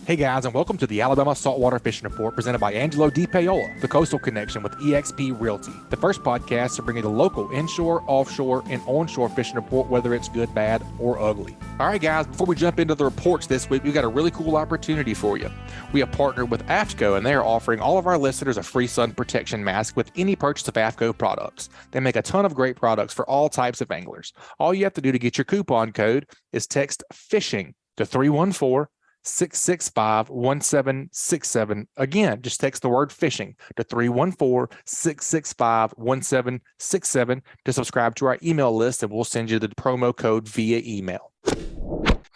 Hey guys, and welcome to the Alabama Saltwater Fishing Report presented by Angelo DiPaola, the Coastal Connection with eXp Realty, the first podcast to bring you the local inshore, offshore, and onshore fishing report, whether it's good, bad, or ugly. All right, guys, before we jump into the reports this week, we've got a really cool opportunity for you. We have partnered with AFCTO, and they are offering all of our listeners a free sun protection mask with any purchase of AFCTO products. They make a ton of great products for all types of anglers. All you have to do to get your coupon code is text FISHING to 314-665-1767. Again, just text the word fishing to 314-665-1767 to subscribe to our email list, and we'll send you the promo code via email.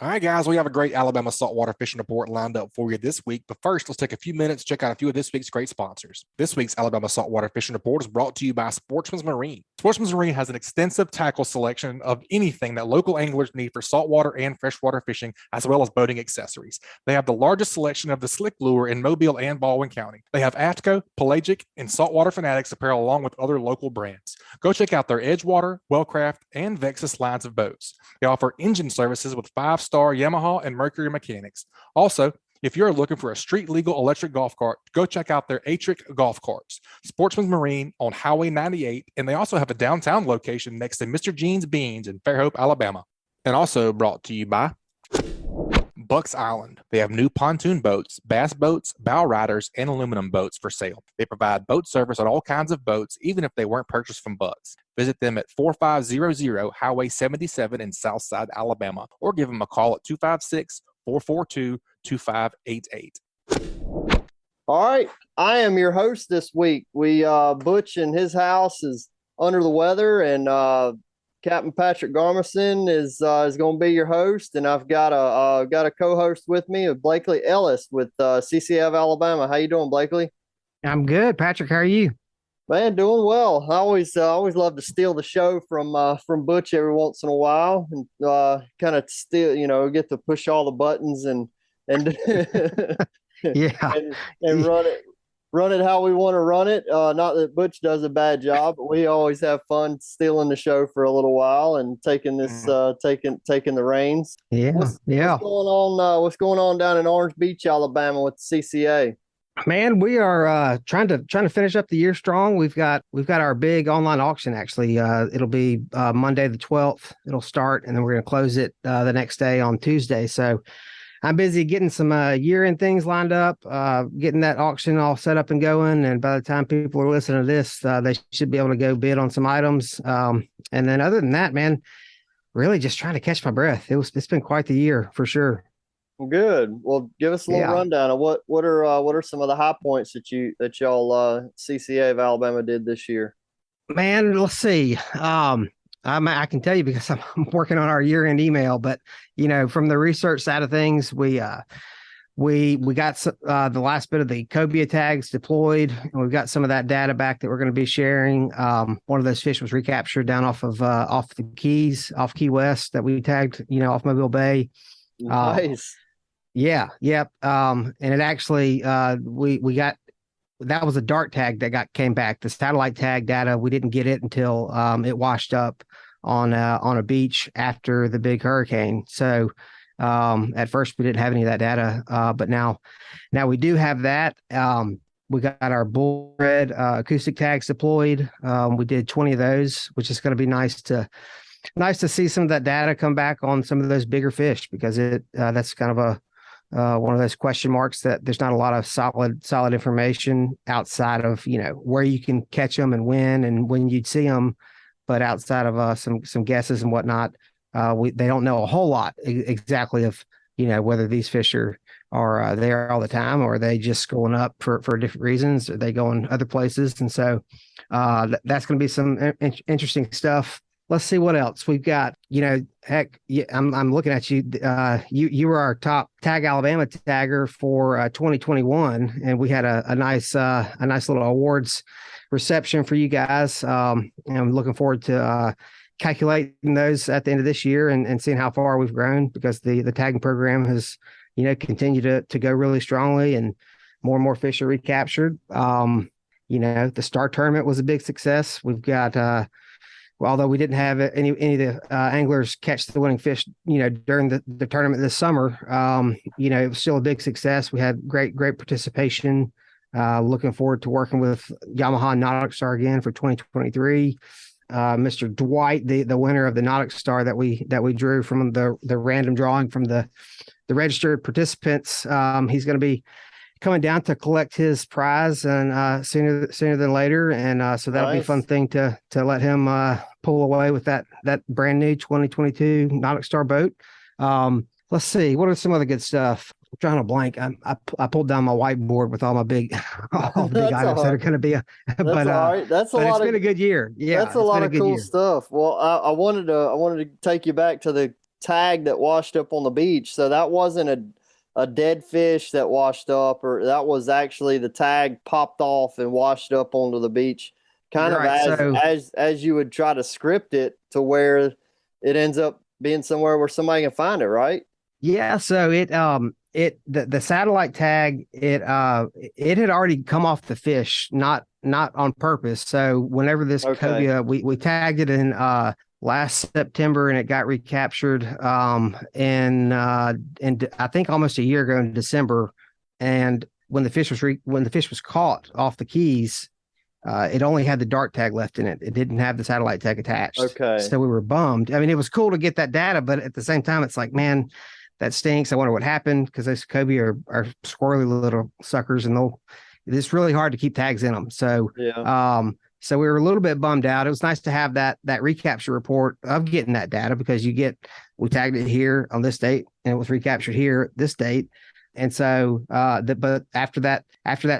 All right, guys, we have a great Alabama saltwater fishing report lined up for you this week. But first, let's take a few minutes to check out a few of this week's great sponsors. This week's Alabama saltwater fishing report is brought to you by Sportsman's Marine. Sportsman's Marine has an extensive tackle selection of anything that local anglers need for saltwater and freshwater fishing, as well as boating accessories. They have the largest selection of the slick lure in Mobile and Baldwin County. They have AFCTO, pelagic, and saltwater fanatics apparel along with other local brands. Go check out their Edgewater, Wellcraft, and Vexus lines of boats. They offer engine services with 5-star Yamaha and Mercury mechanics. Also, if you're looking for a street legal electric golf cart, go check out their Patric golf carts. Sportsman's Marine on Highway 98, and they also have a downtown location next to Mr. Jean's Beans in Fairhope, Alabama. And also brought to you by Bucks Island. They have new pontoon boats, bass boats, bow riders, and aluminum boats for sale. They provide boat service on all kinds of boats, even if they weren't purchased from Bucks. Visit them at 4500 Highway 77 in Southside, Alabama, or give them a call at 256-442-2588. All right, I am your host this week. Butch in his house is under the weather, and Captain Patric Garmeson is going to be your host, and I've got a co-host with me, Blakeley Ellis with CCA of Alabama. How you doing, Blakeley? I'm good, Patrick. How are you? Man, doing well. I always love to steal the show from Butch every once in a while, and kind of steal, get to push all the buttons and Yeah, and run it how we want to run it. Not that Butch does a bad job, but we always have fun stealing the show for a little while and taking the reins. yeah. What's going on? What's going on down in Orange Beach, Alabama, with the CCA? Man, we are trying to finish up the year strong. We've got our big online auction. Actually, it'll be Monday the 12th. It'll start, and then we're going to close it the next day on Tuesday. So I'm busy getting some year-end things lined up, getting that auction all set up and going. And by the time people are listening to this, they should be able to go bid on some items. And then other than that, man, really just trying to catch my breath. It's been quite the year for sure. Good. Well, give us a little rundown of what are some of the high points that y'all CCA of Alabama did this year. Man, let's see. I can tell you because I'm working on our year-end email, but from the research side of things, we got the last bit of the cobia tags deployed, and we've got some of that data back that we're going to be sharing. One of those fish was recaptured down off the Keys, off Key West, that we tagged, off Mobile Bay. Nice. Yeah. Yep. And it actually, we got, that was a dart tag that came back. The satellite tag data, we didn't get it until it washed up on a beach after the big hurricane. So at first we didn't have any of that data, but now we do have that. We got our bull red acoustic tags deployed. We did 20 of those, which is going to be nice to see some of that data come back on some of those bigger fish, because that's kind of one of those question marks that there's not a lot of solid information outside of where you can catch them and when you'd see them, but outside of some guesses and whatnot, they don't know a whole lot exactly of whether these fish are there all the time, or are they just going up for different reasons, or they going other places. And so that's going to be some interesting stuff. Let's see what else we've got. Heck, I'm looking at you. You were our top Tag Alabama tagger for 2021, and we had a nice little awards reception for you guys. And I'm looking forward to calculating those at the end of this year and seeing how far we've grown, because the tagging program has continued to go really strongly, and more fish are recaptured. The Star Tournament was a big success. We've got although we didn't have any of the anglers catch the winning fish, during the tournament this summer, it was still a big success. We had great participation. Looking forward to working with Yamaha Nautic Star again for 2023. Mr. Dwight, the winner of the Nautic Star that we drew from the random drawing from the registered participants, he's going to be coming down to collect his prize and sooner than later, and so that'll be a fun thing to let him pull away with that brand new 2022 Nautic Star boat. Let's see, what are some other good stuff? I'm trying to blank. I pulled down my whiteboard with all my big items that are going to be. That's all right. That's a lot. It's been a good year. Yeah, that's a lot of cool stuff. Well, I wanted to take you back to the tag that washed up on the beach. So that wasn't a dead fish that washed up, or that was actually the tag popped off and washed up onto the beach, kind of as you would try to script it to where it ends up being somewhere where somebody can find it, right? Yeah. So the satellite tag, it had already come off the fish, not on purpose. So whenever this cobia, we tagged it in last September, and it got recaptured and I think almost a year ago in December. And when the fish was caught off the Keys, it only had the dart tag left in it. It didn't have the satellite tag attached. Okay. So we were bummed. I mean, it was cool to get that data, but at the same time, it's like, man, that stinks. I wonder what happened, because those cobia are squirrely little suckers, and it's really hard to keep tags in them. So, so we were a little bit bummed out. It was nice to have that recapture report of getting that data, because we tagged it here on this date and it was recaptured here this date. And so, but after that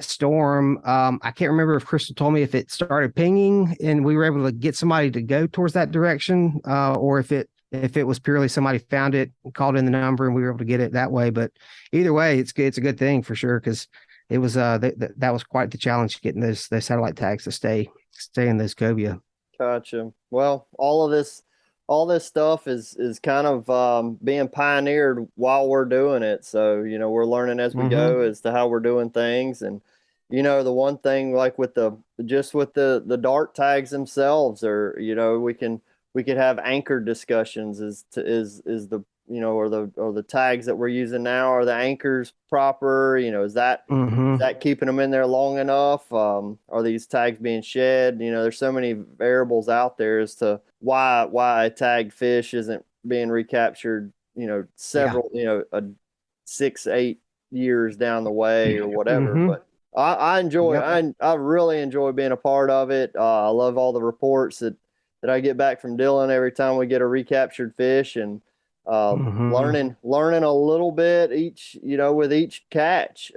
storm, I can't remember if Crystal told me if it started pinging and we were able to get somebody to go towards that direction, or if it was purely somebody found it, called in the number, and we were able to get it that way. But either way, it's good. It's a good thing for sure, because it was that was quite the challenge, getting those satellite tags to stay in those cobia. Gotcha. Well, all this stuff is kind of being pioneered while we're doing it. So, we're learning as we go as to how we're doing things. And, the one thing, like with the dart tags themselves, or, we could have anchored discussions is the, or the tags that we're using now, are the anchors proper? Is that keeping them in there long enough? Are these tags being shed? There's so many variables out there as to why a tagged fish isn't being recaptured, several, 6-8 years down the way or whatever. But I enjoy, I really enjoy being a part of it. I love all the reports that I get back from Dylan every time we get a recaptured fish, and learning a little bit with each catch,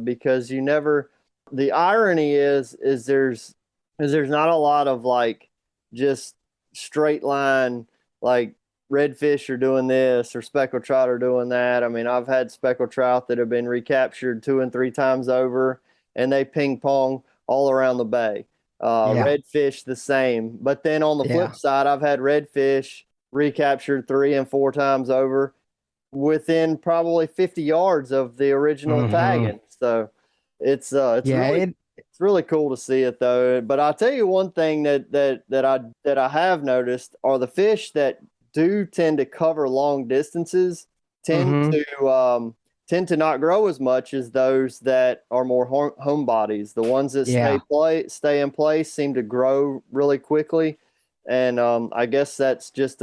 because the irony is there's not a lot of like just straight line, like redfish are doing this or speckled trout are doing that. I mean, I've had speckled trout that have been recaptured 2 and 3 times over, and they ping pong all around the bay. Redfish the same. But then on the flip side, I've had redfish recaptured 3 and 4 times over within probably 50 yards of the original tagging. So it's really cool to see it though. But I'll tell you one thing that I have noticed are the fish that do tend to cover long distances tend to not grow as much as those that are more home bodies. The ones that stay in place seem to grow really quickly. And I guess that's just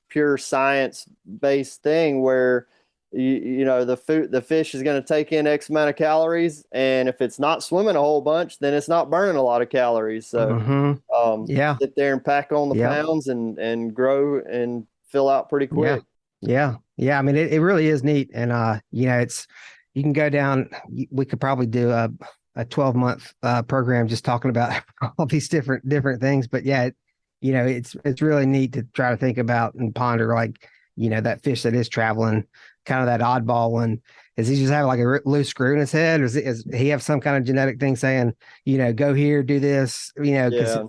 pure science-based thing where the fish is going to take in X amount of calories, and if it's not swimming a whole bunch, then it's not burning a lot of calories. So sit there and pack on the pounds and grow and fill out pretty quick. Yeah. I mean, it really is neat, and you can go down. We could probably do a 12-month program just talking about all these different things, but it's really neat to try to think about and ponder, like, that fish that is traveling, kind of that oddball one. Is he just have like a loose screw in his head, or is he have some kind of genetic thing saying, go here, do this, because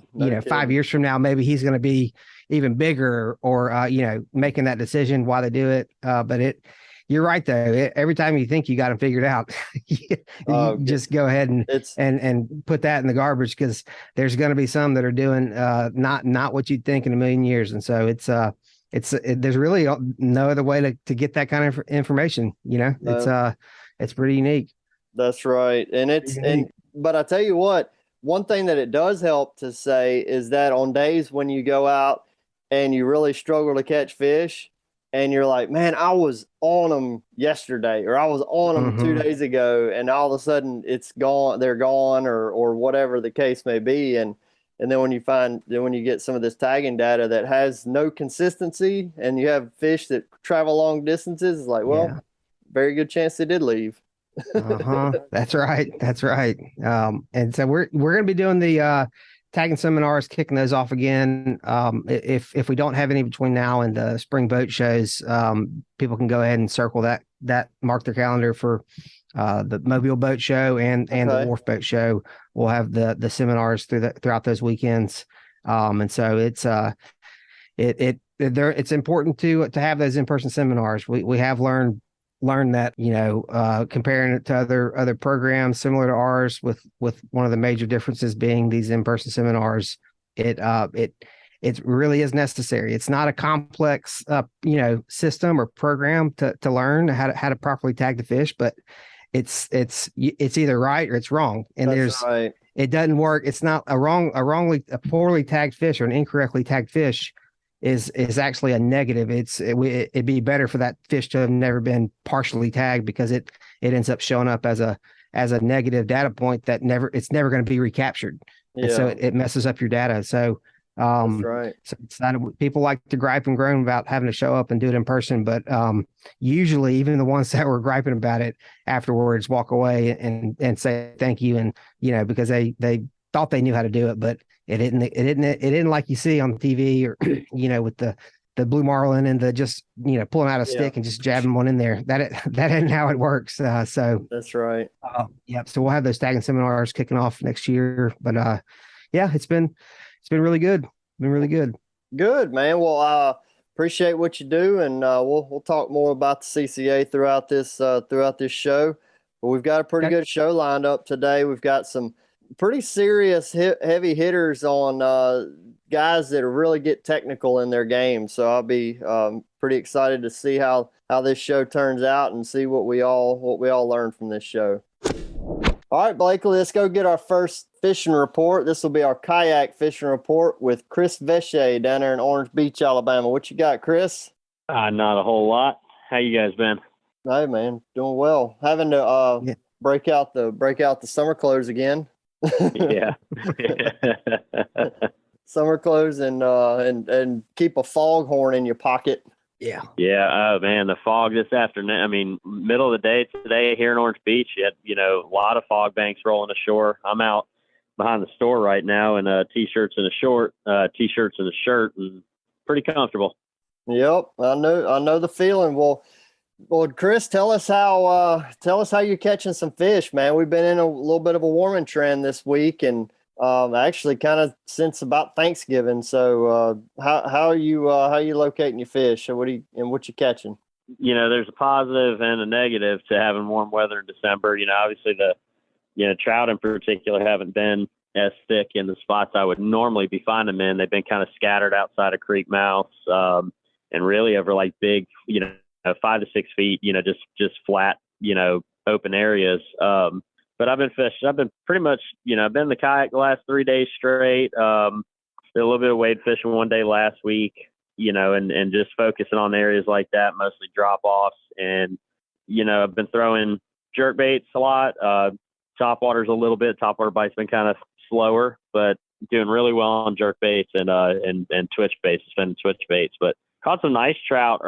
5 years from now, maybe he's going to be even bigger, or, making that decision why they do it. But You're right though. Every time you think you got them figured out, you just go ahead and put that in the garbage, because there's going to be some that are doing not what you'd think in a million years. And so there's really no other way to get that kind of information. It's pretty unique. That's right. But I tell you what, one thing that it does help to say is that on days when you go out and you really struggle to catch fish, and you're like, man, I was on them yesterday, or I was on them 2 days ago, and all of a sudden it's gone, they're gone, or whatever the case may be. And then when you get some of this tagging data that has no consistency, and you have fish that travel long distances, it's like, well, very good chance they did leave. That's right. And so we're going to be doing the tagging seminars, kicking those off again. If we don't have any between now and the spring boat shows, people can go ahead and circle that mark their calendar for the Mobile Boat Show and the Wharf Boat Show. We'll have the seminars throughout those weekends. And so it's important to have those in-person seminars. We have learned that, comparing it to other programs similar to ours, with one of the major differences being these in-person seminars, it really is necessary. It's not a complex system or program to learn how to properly tag the fish, but it's either right or it's wrong. And it doesn't work. It's not a poorly tagged fish or an incorrectly tagged fish is actually a negative. It'd be better for that fish to have never been partially tagged, because it ends up showing up as a negative data point that it's never going to be recaptured. Yeah. And so it messes up your data. So that's right. So it's not, people like to gripe and groan about having to show up and do it in person, but usually even the ones that were griping about it afterwards walk away and say thank you, and because they thought they knew how to do it, but it didn't like you see on TV, or with the blue marlin and the just pulling out a stick and just jabbing one in there. That isn't how it works. So that's right. Yep. So we'll have those tagging seminars kicking off next year. But it's been really good. Been really good. Good, man. Well, appreciate what you do, and we'll talk more about the CCA throughout this show. But we've got a pretty good show lined up today. We've got some pretty serious heavy hitters on guys that really get technical in their game. So I'll be pretty excited to see how this show turns out, and see what we all learn from this show. All right, Blakeley, let's go get our first fishing report. This will be our kayak fishing report with Chris Vesche down there in Orange Beach, Alabama. What you got, Chris? Not a whole lot. How you guys been? Hey, man, doing well. Having to break out the summer clothes again. Yeah. Summer clothes and keep a foghorn in your pocket. Yeah. Yeah. Oh man, the fog this afternoon. I mean, middle of the day today here in Orange Beach, you had, a lot of fog banks rolling ashore. I'm out behind the store right now in t-shirts and a short, t-shirts and a shirt, and pretty comfortable. Yep. I know the feeling. Well, Chris, tell us how you're catching some fish, man. We've been in a little bit of a warming trend this week, and actually kind of since about Thanksgiving. So how are you locating your fish? What you catching? There's a positive and a negative to having warm weather in December. Obviously the trout in particular haven't been as thick in the spots I would normally be finding them in. They've been kind of scattered outside of creek mouths, and really over like big, 5 to 6 feet, just flat, open areas. But I've been fishing. I've been pretty much, I've been in the kayak the last 3 days straight. Did a little bit of wade fishing one day last week, and just focusing on areas like that, mostly drop offs. And, I've been throwing jerk baits a lot, top waters a little bit. Top water bites been kind of slower, but doing really well on jerk baits and twitch baits, spending twitch baits. But caught some nice trout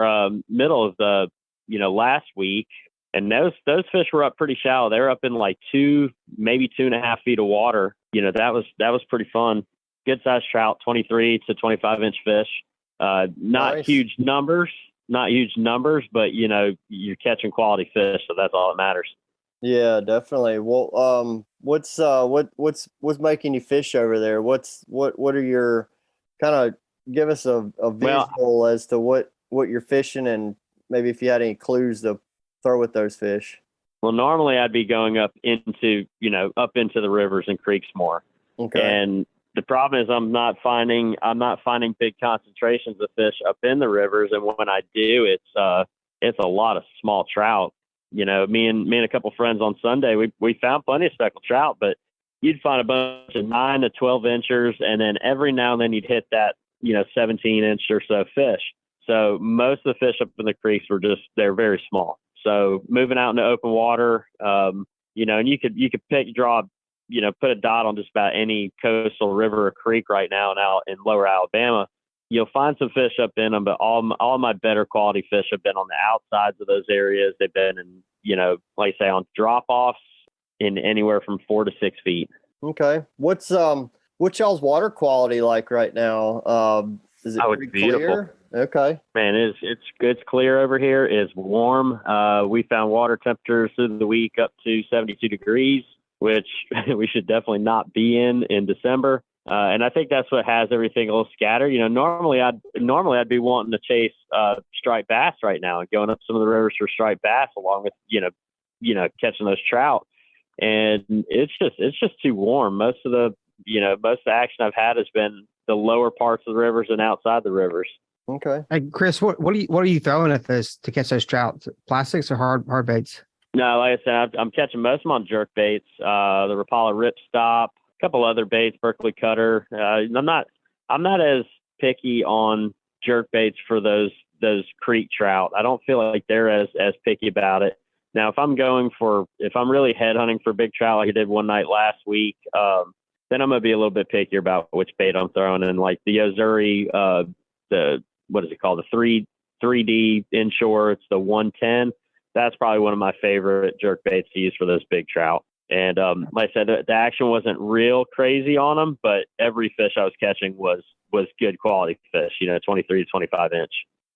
middle of the, last week. And those fish were up pretty shallow. They were up in like 2, maybe 2.5 feet of water. That was pretty fun. Good sized trout, 23 to 25 inch fish. Not nice. huge numbers, but you're catching quality fish, so that's all that matters. Yeah, definitely. Well, what's making you fish over there? What are your kind of give us a visual as to what you're fishing, and maybe if you had any clues to throw with those fish? Well, normally I'd be going up into the rivers and creeks more. Okay. And the problem is I'm not finding big concentrations of fish up in the rivers. And when I do, it's a lot of small trout. Me and a couple friends on Sunday, we found plenty of speckled trout, but you'd find a bunch of 9 to 12 inchers. And then every now and then you'd hit that, 17 inch or so fish. So most of the fish up in the creeks they're very small. So moving out into open water, and you could put a dot on just about any coastal river or creek right now and out in lower Alabama, you'll find some fish up in them, but all my better quality fish have been on the outsides of those areas. They've been in, like I say, on drop-offs in anywhere from 4 to 6 feet. Okay. What's y'all's water quality like right now? Is it pretty beautiful. Clear? Okay. Man, it's clear over here. It's warm. We found water temperatures through the week up to 72 degrees, which we should definitely not be in December. And I think that's what has everything a little scattered. Normally I'd be wanting to chase striped bass right now and going up some of the rivers for striped bass along with catching those trout. And it's just too warm. Most of the action I've had has been the lower parts of the rivers and outside the rivers. Okay. Hey, Chris, what are you throwing at this to catch those trout? Plastics or hard baits? No, like I said, I'm catching most of them on jerk baits. The Rapala Ripstop, a couple other baits, Berkeley Cutter. I'm not as picky on jerk baits for those creek trout. I don't feel like they're as picky about it. Now, if I'm really head hunting for big trout like I did one night last week, then I'm gonna be a little bit pickier about which bait I'm throwing. And like the Ozuri, what is it called? The 3D inshore. It's the 110. That's probably one of my favorite jerk baits to use for those big trout. And like I said, the action wasn't real crazy on them, but every fish I was catching was good quality fish. 23 to 25 inch.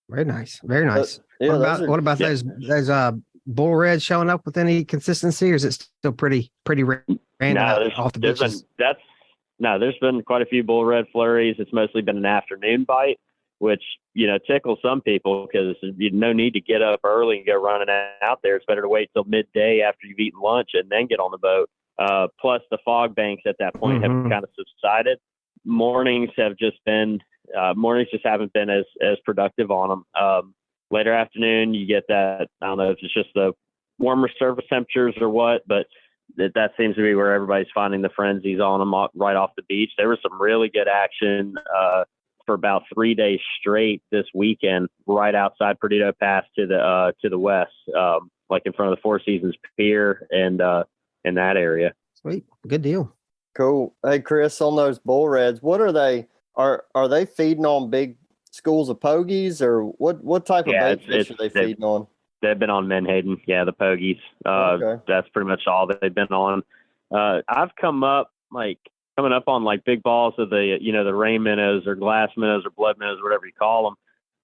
Very nice. Very nice. What about yeah. those bull reds showing up with any consistency, or is it still pretty random off the beaches? There's been quite a few bull red flurries. It's mostly been an afternoon bite, which, tickles some people because no need to get up early and go running out there. It's better to wait till midday after you've eaten lunch and then get on the boat. Plus the fog banks at that point have kind of subsided. Mornings just haven't been as productive on them. Later afternoon, you get that, I don't know if it's just the warmer surface temperatures or what, but that seems to be where everybody's finding the frenzies on them right off the beach. There was some really good action for about 3 days straight this weekend, right outside Perdido Pass to the west, like in front of the Four Seasons Pier and in that area. Sweet, good deal. Cool. Hey, Chris, on those bull reds, what are they? Are they feeding on big schools of pogies, or what type of bait fish are they feeding on? They've been on menhaden. Yeah, the pogies. Okay. That's pretty much all that they've been on. I've coming up on like big balls of the the rain minnows or glass minnows or blood minnows, whatever you call them.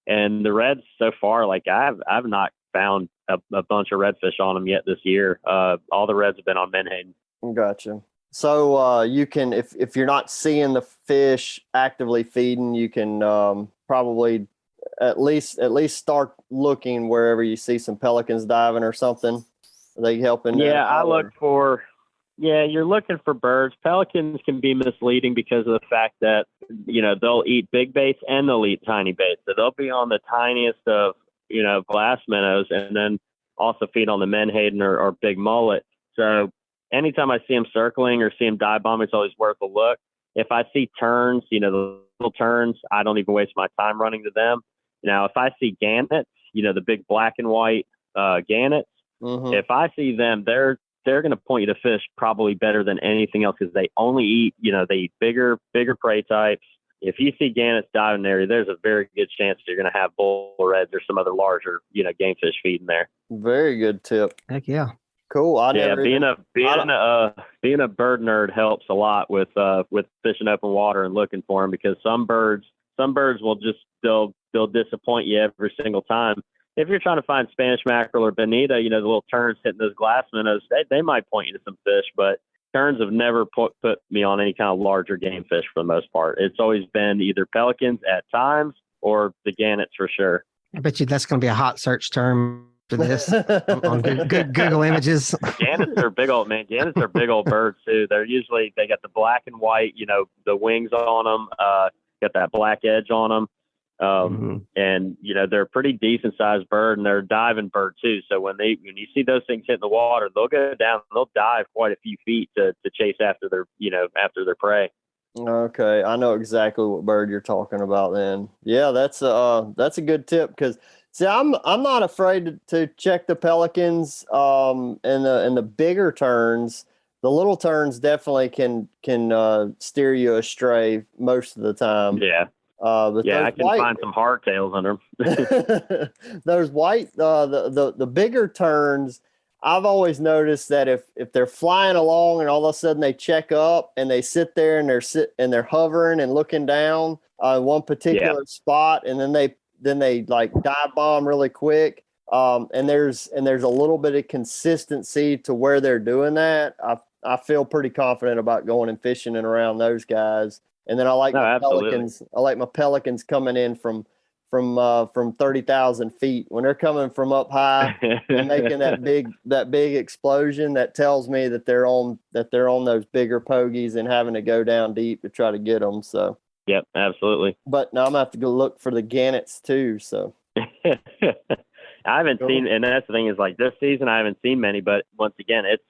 And the reds so far, like I've not found a bunch of redfish on them yet this year. All the reds have been on menhaden. Gotcha. So you can, if you're not seeing the fish actively feeding, you can probably at least start looking wherever you see some pelicans diving or something. Are they helping? Yeah, you're looking for birds. Pelicans can be misleading because of the fact that, they'll eat big baits and they'll eat tiny baits. So they'll be on the tiniest of, glass minnows and then also feed on the menhaden or big mullet. So anytime I see them circling or see them dive bomb, it's always worth a look. If I see terns, the little terns, I don't even waste my time running to them. Now, if I see gannets, the big black and white gannets, if I see them, they're going to point you to fish probably better than anything else because they only eat, they eat bigger prey types. If you see gannets diving there, there's a very good chance you're going to have bull reds or some other larger, game fish feeding there. Very good tip. Heck yeah. Cool. Being a bird nerd helps a lot with fishing open water and looking for them because some birds will just they'll disappoint you every single time. If you're trying to find Spanish mackerel or bonita, the little terns hitting those glass minnows, they might point you to some fish, but terns have never put me on any kind of larger game fish for the most part. It's always been either pelicans at times or the gannets for sure. I bet you that's going to be a hot search term after this on good Google Images. Gannets are big old, man. Gannets are big old birds too. They got the black and white, the wings on them, got that black edge on them. And they're a pretty decent sized bird, and they're a diving bird too. So when you see those things hit in the water, they'll go down, they'll dive quite a few feet to chase after their prey. Okay, I know exactly what bird you're talking about then. Yeah, that's a good tip, because see, I'm not afraid to check the pelicans and the bigger terns. The little terns definitely can steer you astray most of the time. Yeah. But I can find some hardtails under them. Those white, the bigger terns, I've always noticed that if they're flying along and all of a sudden they check up and they sit there and they're hovering and looking down on one particular spot, and then they like dive bomb really quick. And there's a little bit of consistency to where they're doing that. I feel pretty confident about going and fishing and around those guys. And then I like my pelicans. I like my pelicans coming in from 30,000 feet. When they're coming from up high and making that big explosion, that tells me that they're on those bigger pogies and having to go down deep to try to get them. So. Yep, absolutely. But now I'm gonna have to go look for the gannets too. So. I haven't seen, and that's the thing is, like, this season I haven't seen many. But once again, it's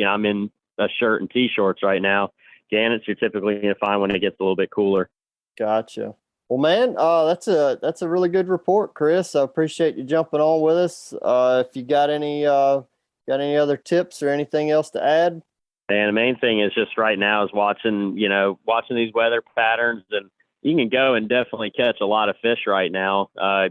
I'm in a shirt and t-shorts right now. Gannets you're typically going to find when it gets a little bit cooler. Gotcha. Well, man, that's a really good report, Chris. I appreciate you jumping on with us. If you got any other tips or anything else to add? And the main thing is just right now is watching these weather patterns, and you can go and definitely catch a lot of fish right now. A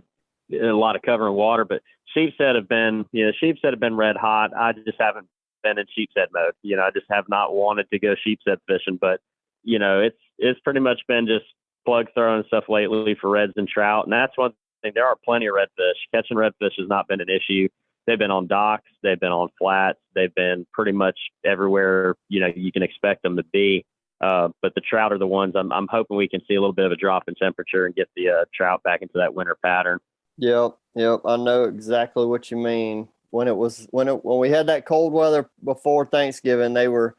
lot of cover in water, but sheepshead have been red hot. I just haven't been in sheepshead mode. I just have not wanted to go sheepshead fishing, but it's pretty much been just plug throwing and stuff lately for reds and trout. And that's one thing. There are plenty of redfish. Catching redfish has not been an issue. They've been on docks, they've been on flats, they've been pretty much everywhere you can expect them to be. But the trout are the ones I'm hoping we can see a little bit of a drop in temperature and get the trout back into that winter pattern. Yep. I know exactly what you mean. When we had that cold weather before Thanksgiving, they were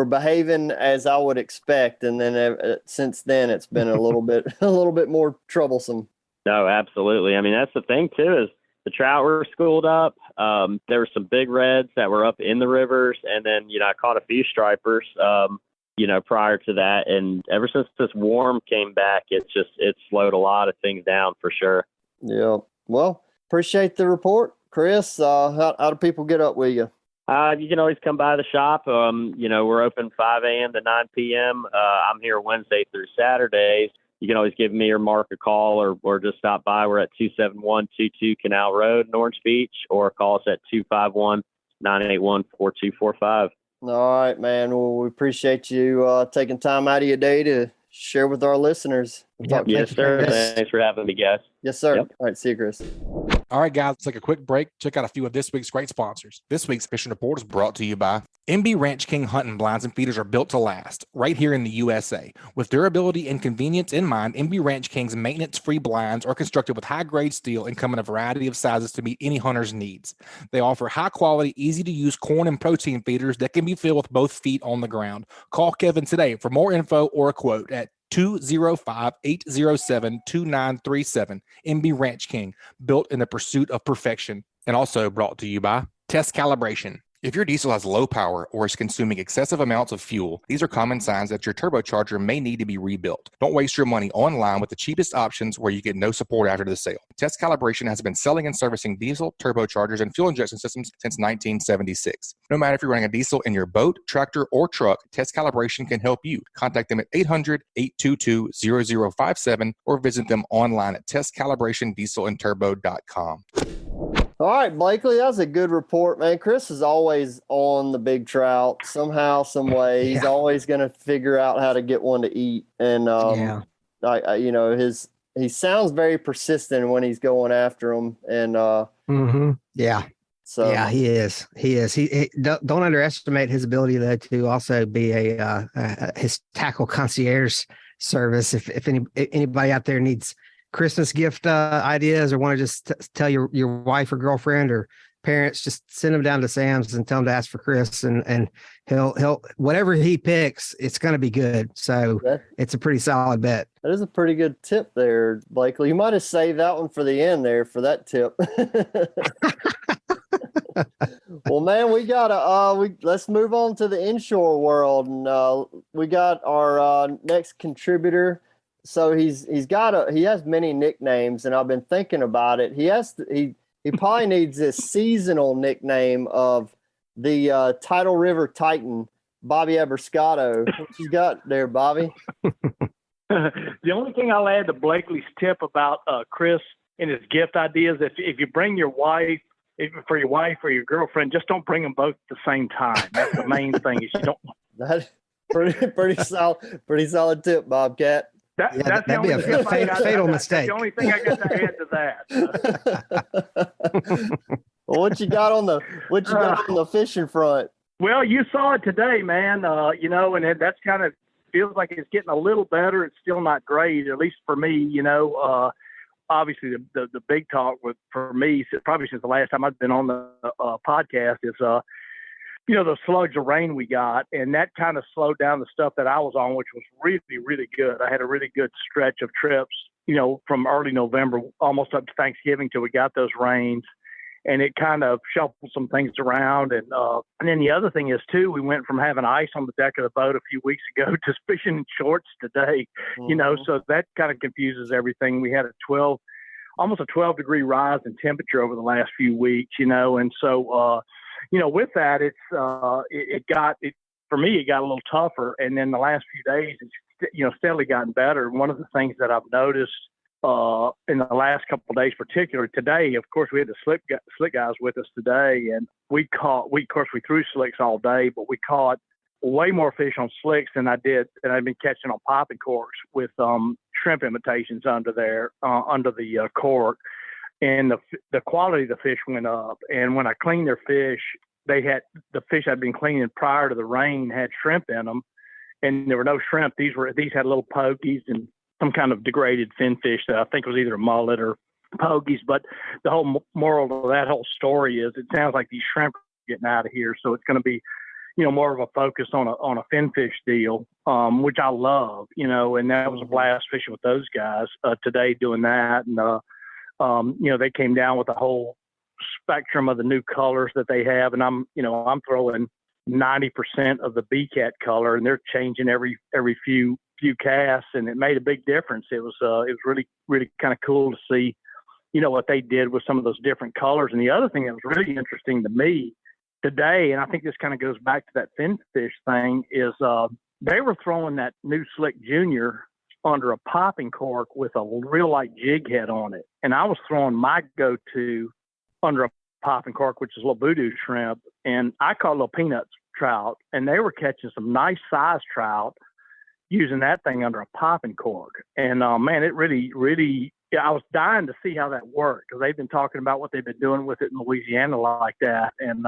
behaving as I would expect, and then since then it's been a little bit more troublesome. No, absolutely. I mean, that's the thing too, is the trout were schooled up. There were some big reds that were up in the rivers, and then I caught a few stripers prior to that, and ever since this warm came back, it's slowed a lot of things down for sure. Yeah. Well, appreciate the report, Chris. How do people get up with you? You can always come by the shop. We're open 5 a.m. to 9 p.m. I'm here Wednesday through Saturdays. You can always give me or Mark a call or just stop by. We're at 27122 Canal Road in Orange Beach, or call us at 251-981-4245. All right, man. Well, we appreciate you taking time out of your day to share with our listeners. Yes, sir. Thanks for having me, guys. Yes, sir. Yep. All right. See you, Chris. All right, guys, let's take a quick break. Check out a few of this week's great sponsors. This week's Fishing Report is brought to you by MB Ranch King hunting blinds and feeders are built to last right here in the USA. With durability and convenience in mind, MB Ranch King's maintenance-free blinds are constructed with high-grade steel and come in a variety of sizes to meet any hunter's needs. They offer high-quality, easy-to-use corn and protein feeders that can be filled with both feet on the ground. Call Kevin today for more info or a quote at 205-807-2937. MB Ranch King, built in the pursuit of perfection. And also brought to you by Test Calibration. If your diesel has low power or is consuming excessive amounts of fuel, these are common signs that your turbocharger may need to be rebuilt. Don't waste your money online with the cheapest options where you get no support after the sale. Test Calibration has been selling and servicing diesel, turbochargers, and fuel injection systems since 1976. No matter if you're running a diesel in your boat, tractor, or truck, Test Calibration can help you. Contact them at 800-822-0057 or visit them online at testcalibratindieselandturbo.com. All right, Blakeley, that was a good report, man. Chris is always on the big trout somehow, some way. He's always going to figure out how to get one to eat. And, he sounds very persistent when he's going after them. And, yeah. So yeah, he is. He don't underestimate his ability though to also be his tackle concierge service. If anybody out there needs Christmas gift ideas, or want to just tell your wife or girlfriend or parents, just send them down to Sam's and tell them to ask for Chris, and he'll whatever he picks, it's going to be good. So it's a pretty solid bet. That is a pretty good tip there, Blakeley. You might have saved that one for the end there for that tip. Well, man, we gotta let's move on to the inshore world, and we got our next contributor. So he has many nicknames, and I've been thinking about it. He probably needs this seasonal nickname of the Tidal River Titan, Bobby Aberscotto. What you got there, Bobby? The only thing I'll add to Blakeley's tip about Chris and his gift ideas, if you bring your wife, for your wife or your girlfriend, just don't bring them both at the same time. That's the main thing. Is you don't. That's pretty solid tip, Bobcat. That's the only fatal mistake. That's the only thing I got to add to that. Well, what you got on the fishing front? Well, you saw it today, man. And that's kind of feels like it's getting a little better. It's still not great, at least for me. Obviously the big talk for me, probably since the last time I've been on the podcast, is those slugs of rain we got, and that kind of slowed down the stuff that I was on, which was really, really good. I had a really good stretch of trips, from early November almost up to Thanksgiving till we got those rains, and it kind of shuffled some things around. And then the other thing is too, we went from having ice on the deck of the boat a few weeks ago to fishing in shorts today, so that kind of confuses everything. We had almost a 12-degree rise in temperature over the last few weeks, and so, with that, it got a little tougher. And then the last few days, it's, steadily gotten better. And one of the things that I've noticed in the last couple of days, particularly today, of course, we had the slick guys with us today, and we threw slicks all day, but we caught way more fish on slicks than I've been catching on popping corks with shrimp imitations under the cork. And the quality of the fish went up. And when I cleaned their fish, the fish I'd been cleaning prior to the rain had shrimp in them, and there were no shrimp. These had little pokies and some kind of degraded finfish that I think was either a mullet or pokies. But the whole moral of that whole story is it sounds like these shrimp are getting out of here. So it's going to be, more of a focus on a finfish deal, which I love, and that was a blast fishing with those guys today doing that. And, they came down with the whole spectrum of the new colors that they have. And I'm throwing 90% of the B-cat color, and they're changing every few casts, and it made a big difference. It was really, really kind of cool to see, what they did with some of those different colors. And the other thing that was really interesting to me today, and I think this kind of goes back to that finfish thing, is they were throwing that new Slick Junior under a popping cork with a real light jig head on it. And I was throwing my go-to under a popping cork, which is little voodoo shrimp. And I caught little peanuts trout, and they were catching some nice size trout using that thing under a popping cork. And man, it really, really, I was dying to see how that worked, because they've been talking about what they've been doing with it in Louisiana like that. And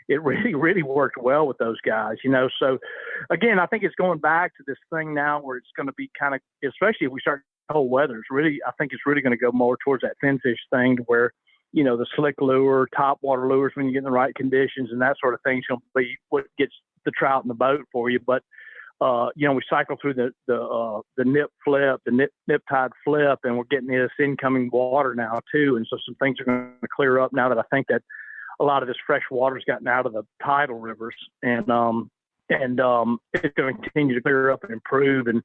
it really, really worked well with those guys, So again, I think it's going back to this thing now where it's going to be kind of, especially if we start cold weather, I think it's really going to go more towards that finfish thing, to where, the slick lure, top water lures, when you get in the right conditions and that sort of thing, is going to be what gets the trout in the boat for you. But we cycle through the nip flip, the nip tide flip, and we're getting this incoming water now too. And so some things are going to clear up now that I think that a lot of this fresh water's gotten out of the tidal rivers, and it's going to continue to clear up and improve. And,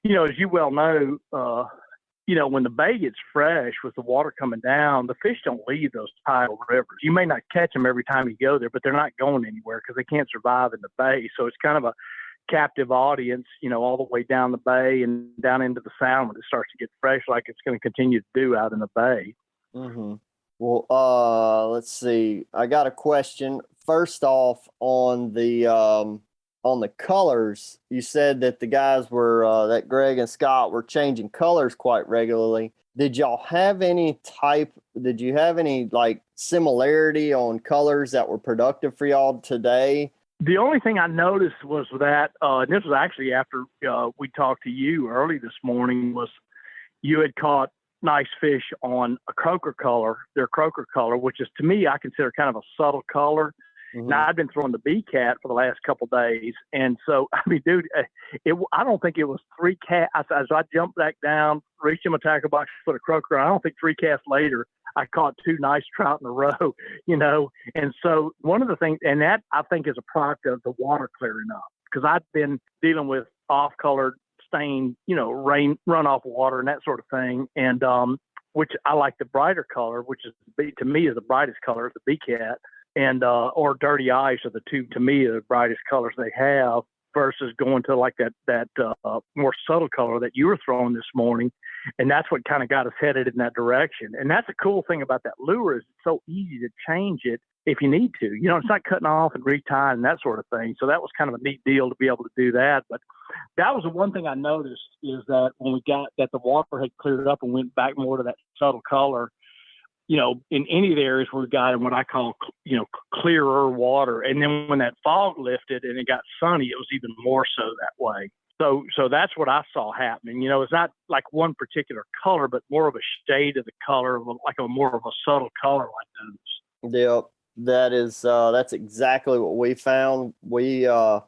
as you well know, when the bay gets fresh with the water coming down, the fish don't leave those tidal rivers. You may not catch them every time you go there, but they're not going anywhere because they can't survive in the bay. So it's kind of a captive audience, all the way down the bay and down into the sound when it starts to get fresh, like it's going to continue to do out in the bay. Mm-hmm. Well, let's see. I got a question. First off, on the colors, you said that the guys were that Greg and Scott were changing colors quite regularly. Did you have any like similarity on colors that were productive for y'all today? The only thing I noticed was that, and this was actually after we talked to you early this morning, was you had caught nice fish on a croaker color, their croaker color, which is to me, I consider kind of a subtle color. Mm-hmm. Now I've been throwing the B-cat for the last couple of days. And so, I mean, dude, I don't think it was 3 casts. As I jumped back down, reached in my tackle box for the croaker, I don't think 3 casts later, I caught 2 nice trout in a row, And so one of the things, and that I think is a product of the water clearing up, because I've been dealing with off-colored, stained, rain, runoff water and that sort of thing. And which I like the brighter color, which is, to me, is the brightest color, the B-cat. And or dirty eyes are the two, to me, are the brightest colors they have, versus going to like that more subtle color that you were throwing this morning. And that's what kind of got us headed in that direction. And that's a cool thing about that lure, is it's so easy to change it if you need to. It's not cutting off and retying and that sort of thing. So that was kind of a neat deal to be able to do that. But that was the one thing I noticed, is that when we got that the water had cleared up and went back more to that subtle color, in any of the areas where we got in what I call, clearer water. And then when that fog lifted and it got sunny, it was even more so that way. So that's what I saw happening. It's not like one particular color, but more of a shade of the color, like more of a subtle color like those. Yep. That's exactly what we found. We had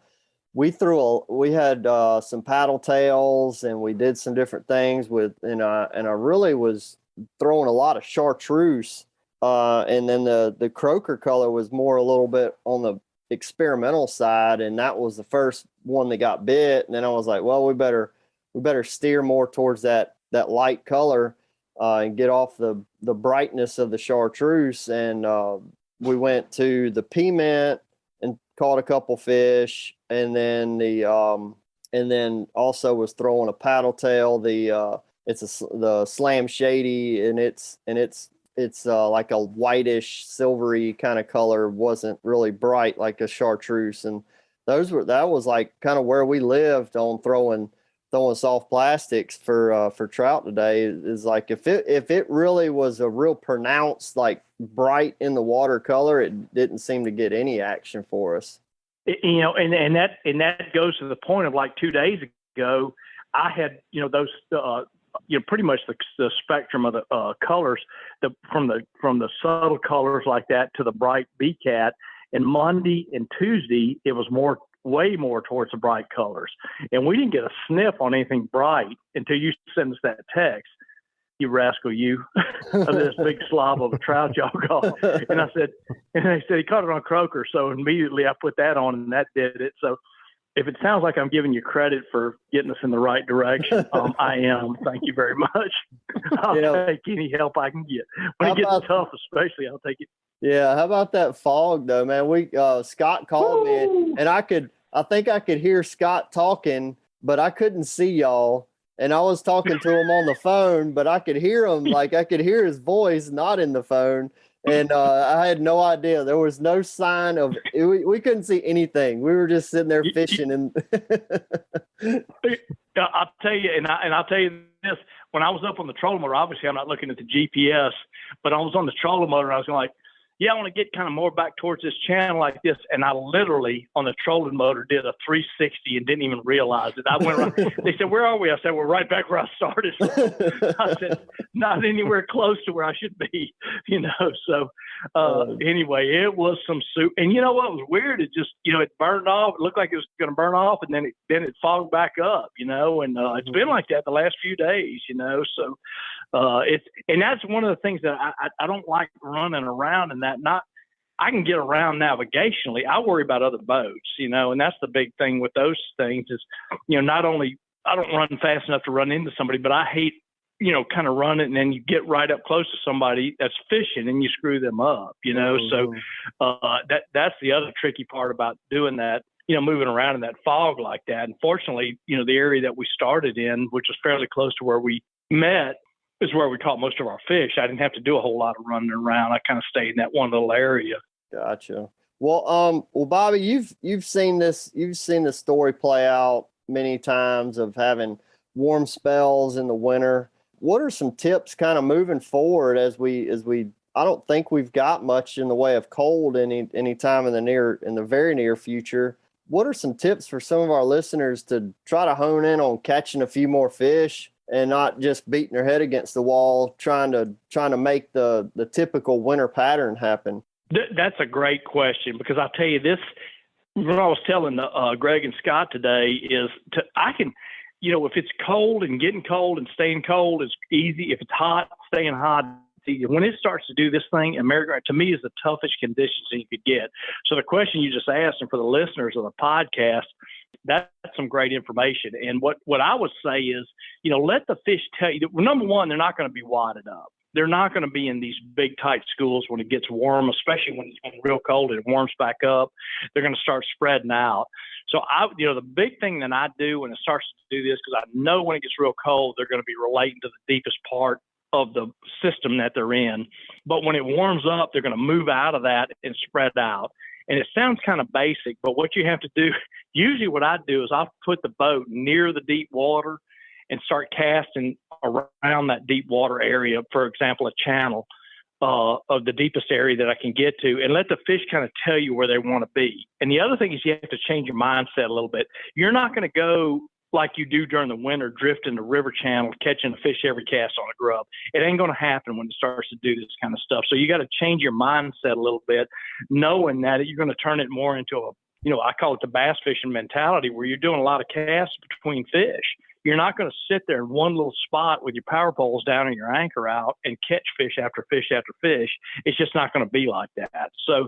some paddle tails, and we did some different things and I really was throwing a lot of chartreuse, and then the croaker color was more a little bit on the experimental side, and that was the first one that got bit. And then I was like, well, we better steer more towards that light color and get off the brightness of the chartreuse. And we went to the piment and caught a couple fish, and then and then also was throwing a paddle tail. The Slam Shady, and it's like a whitish silvery kind of color, wasn't really bright like a chartreuse. And that was like kind of where we lived on throwing soft plastics for trout today. Is like if it really was a real pronounced like bright in the water color, it didn't seem to get any action for us. And that goes to the point of like 2 days ago, I had those pretty much the spectrum of the colors, from the subtle colors like that to the bright B-cat. And Monday and Tuesday, it was way more towards the bright colors. And we didn't get a sniff on anything bright until you sent us that text. You rascal, you, of this big slob of a trout y'all caught. And they said he caught it on croaker. So immediately I put that on, and that did it. So if it sounds like I'm giving you credit for getting us in the right direction, I am. Thank you very much. I'll take any help I can get. When it gets tough, especially, I'll take it. Yeah. How about that fog though, man? Scott called me, and I think I could hear Scott talking, but I couldn't see y'all. And I was talking to him on the phone, but I could hear him, like I could hear his voice, not in the phone. And I had no idea. There was no sign of it. We couldn't see anything. We were just sitting there fishing. And I'll tell you, and I'll tell you this: when I was up on the trolling motor, obviously I'm not looking at the GPS, but I was on the trolling motor, and I was like, yeah, I want to get kind of more back towards this channel like this. And I literally, on the trolling motor, did a 360 and didn't even realize it. I went around. They said, where are we? I said, we're right back where I started. I said, not anywhere close to where I should be, So anyway, it was some soup. And you know what was weird? It just, it burned off. It looked like it was going to burn off, and then it fogged back up, and it's been like that the last few days, So and that's one of the things that I don't like running around in that. I can get around navigationally. I worry about other boats, and that's the big thing with those things is, not only I don't run fast enough to run into somebody, but I hate, kind of run it and then you get right up close to somebody that's fishing and you screw them up, So that's the other tricky part about doing that, moving around in that fog like that. And fortunately, the area that we started in, which was fairly close to where we met, is where we caught most of our fish. I didn't have to do a whole lot of running around. I kind of stayed in that one little area. Gotcha. Well, Bobby, you've seen this story play out many times of having warm spells in the winter. What are some tips kind of moving forward as we I don't think we've got much in the way of cold any time in the very near future. What are some tips for some of our listeners to try to hone in on catching a few more fish and not just beating their head against the wall trying to make the typical winter pattern happen? That's a great question, because I'll tell you this. What I was telling Greg and Scott today is if it's cold and getting cold and staying cold is easy. If it's hot, staying hot, it's easy. When it starts to do this thing, America, to me, is the toughest conditions that you could get. So the question you just asked, and for the listeners of the podcast, that's some great information. And what I would say is, let the fish tell you that, number one, they're not going to be wadded up. They're not going to be in these big, tight schools when it gets warm, especially when it's getting real cold and it warms back up. They're going to start spreading out. So, the big thing that I do when it starts to do this, because I know when it gets real cold, they're going to be relating to the deepest part of the system that they're in. But when it warms up, they're going to move out of that and spread out. And it sounds kind of basic, but what you have to do, usually what I do is I'll put the boat near the deep water and start casting around that deep water area, for example, a channel of the deepest area that I can get to, and let the fish kind of tell you where they want to be. And the other thing is you have to change your mindset a little bit. You're not going to go like you do during the winter, drifting the river channel, catching a fish every cast on a grub. It ain't going to happen when it starts to do this kind of stuff. So you got to change your mindset a little bit, knowing that you're going to turn it more into I call it the bass fishing mentality, where you're doing a lot of casts between fish. You're not going to sit there in one little spot with your power poles down and your anchor out and catch fish after fish after fish. It's just not going to be like that. So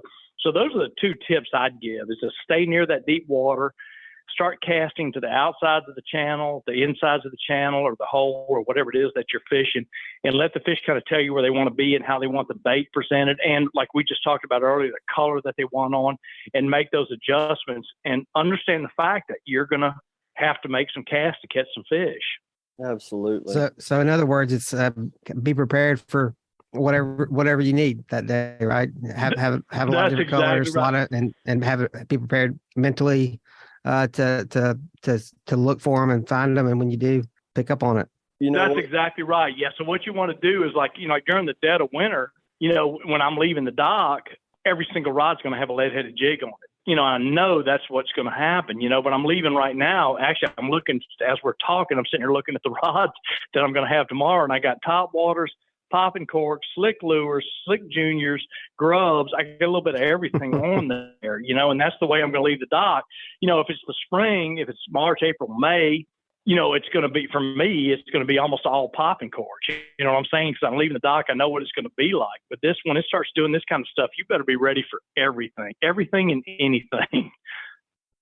those are the two tips I'd give: is to stay near that deep water, start casting to the outsides of the channel, the insides of the channel, or the hole, or whatever it is that you're fishing, and let the fish kind of tell you where they want to be and how they want the bait presented. And like we just talked about earlier, the color that they want on, and make those adjustments, and understand the fact that you're going to have to make some casts to catch some fish. Absolutely. So in other words, it's be prepared for whatever you need that day, right? Have a lot of different colors, right. and have it, be prepared mentally to look for them and find them, and when you do, pick up on it. That's exactly right. Yeah. So what you want to do is like during the dead of winter, when I'm leaving the dock, every single rod's going to have a lead-headed jig on it. I know that's what's going to happen, but I'm leaving right now. Actually, I'm looking, as we're talking, I'm sitting here looking at the rods that I'm going to have tomorrow. And I got top waters, popping corks, slick lures, slick juniors, grubs. I get a little bit of everything on there, and that's the way I'm going to leave the dock. If it's the spring, if it's March, April, May, it's going to be, for me, it's going to be almost all popping corks. You know what I'm saying? Because I'm leaving the dock, I know what it's going to be like. But when it starts doing this kind of stuff, you better be ready for everything and anything.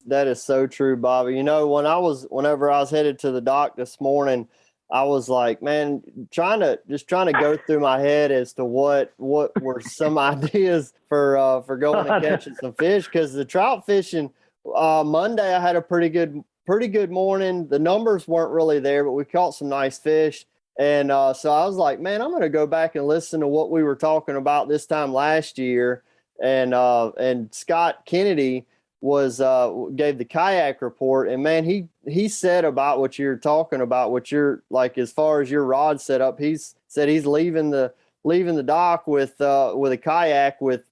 That is so true, Bobby. Whenever I was headed to the dock this morning, I was like, man, trying to go through my head as to what were some ideas for going and catching some fish. Because the trout fishing, Monday I had a pretty good morning. The numbers weren't really there, but we caught some nice fish. And so I was like, man, I'm going to go back and listen to what we were talking about this time last year. And Scott Kennedy gave the kayak report. And man, he said about what you're talking about, what you're like, as far as your rod setup, he's said he's leaving the dock with a kayak with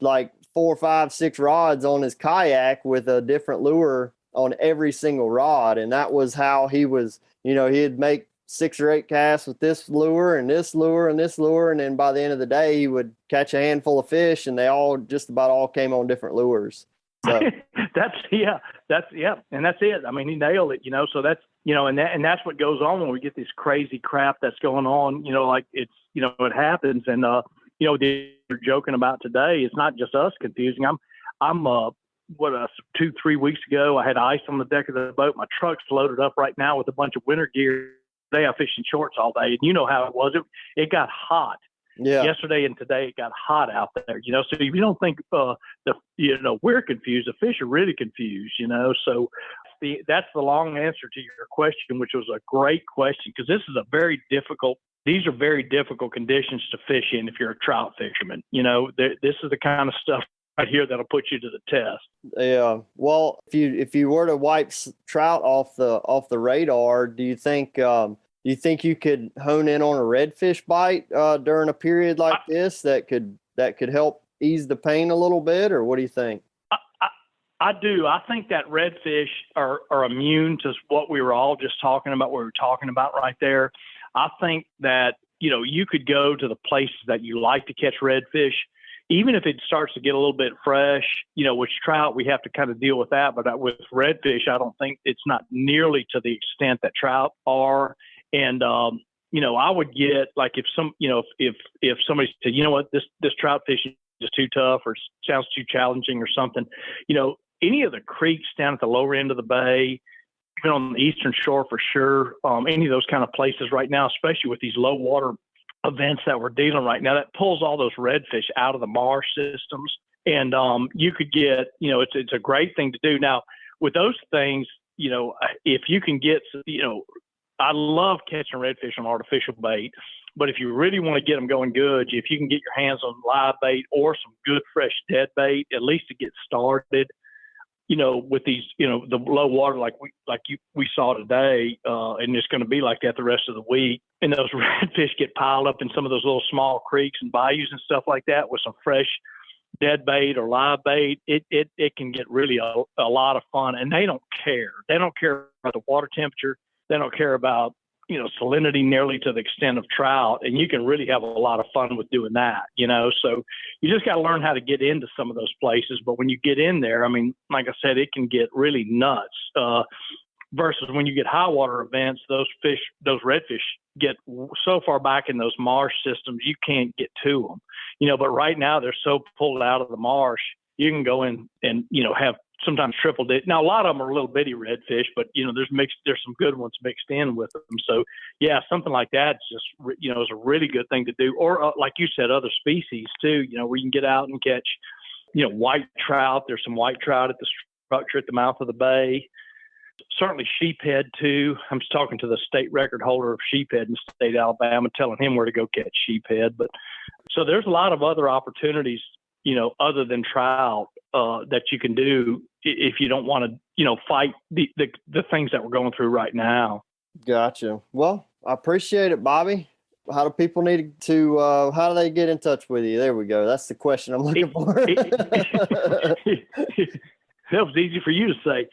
like 4, 5, 6 rods on his kayak with a different lure on every single rod. And that was how he was, he'd make 6 or 8 casts with this lure and this lure and this lure. And then by the end of the day, he would catch a handful of fish, and they just about all came on different lures. So that's it. I mean, he nailed it, so that's, and that's what goes on when we get this crazy crap that's going on, like it's, it happens. And, we're joking about today, it's not just us confusing. I'm 2-3 weeks ago, I had ice on the deck of the boat. My truck's loaded up right now with a bunch of winter gear. Today I fished in shorts all day, and you know how it was. It got hot. Yeah. Yesterday and today it got hot out there. So if you don't think we're confused, the fish are really confused. So that's the long answer to your question, which was a great question, because these are very difficult conditions to fish in if you're a trout fisherman. This is the kind of stuff right here that'll put you to the test. Yeah. Well, if you were to wipe trout off the radar, do you think you could hone in on a redfish bite during a period like this that could help ease the pain a little bit, or what do you think? I do. I think that redfish are immune to what we were all just talking about, what we were talking about right there. I think that, you could go to the places that you like to catch redfish, even if it starts to get a little bit fresh, with trout, we have to kind of deal with that. But with redfish, I don't think it's not nearly to the extent that trout are. And, I would get like if somebody said, this trout fish is too tough or sounds too challenging or something, any of the creeks down at the lower end of the bay, even on the eastern shore for sure, any of those kind of places right now, especially with these low water events that we're dealing right now, that pulls all those redfish out of the marsh systems. And you could get, it's a great thing to do. Now, with those things, if you can get, I love catching redfish on artificial bait, but if you really want to get them going good, if you can get your hands on live bait or some good fresh dead bait, at least to get started, with these, the low water like we saw today, and it's going to be like that the rest of the week. And those redfish get piled up in some of those little small creeks and bayous and stuff like that with some fresh dead bait or live bait. It can get really a lot of fun, and they don't care. They don't care about the water temperature. They don't care about, salinity nearly to the extent of trout. And you can really have a lot of fun with doing that, so you just got to learn how to get into some of those places. But when you get in there, I mean, like I said, it can get really nuts, versus when you get high water events, those redfish get so far back in those marsh systems, you can't get to them, but right now they're so pulled out of the marsh, you can go in and, have sometimes tripled it. Now, a lot of them are little bitty redfish, but, there's some good ones mixed in with them. So, yeah, something like that is just, is a really good thing to do. Or like you said, other species too, where you can get out and catch, white trout. There's some white trout at the structure at the mouth of the bay. Certainly sheephead too. I'm just talking to the state record holder of sheephead in the state of Alabama, telling him where to go catch sheephead. But so there's a lot of other opportunities, other than trout, that you can do if you don't want to, fight the things that we're going through right now. Gotcha. Well, I appreciate it, Bobby. How do people need to, how do they get in touch with you? There we go. That's the question I'm looking for. That was easy for you to say.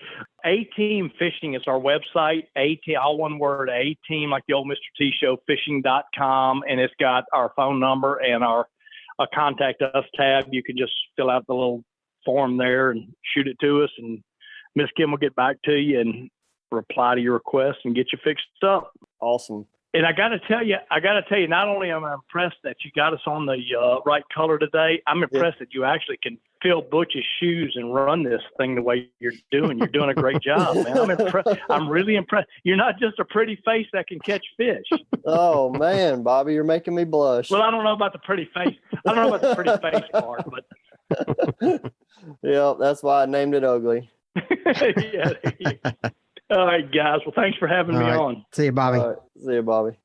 A-Team Fishing is our website. A-Team, all one word, A-Team, like the old Mr. T show, fishing.com. And it's got our phone number and our contact us tab. You can just fill out the little form there and shoot it to us. And Miss Kim will get back to you and reply to your request and get you fixed up. Awesome. And I got to tell you, not only am I impressed that you got us on the right color today, I'm impressed that you actually can fill Butch's shoes and run this thing the way you're doing. You're doing a great job, man. I'm really impressed. You're not just a pretty face that can catch fish. Oh, man, Bobby, you're making me blush. Well, I don't know about the pretty face. I don't know about the pretty face part, but. Yeah, that's why I named it ugly. Yeah. All right, guys. Well, thanks for having me on. See you, Bobby. All right. See you, Bobby.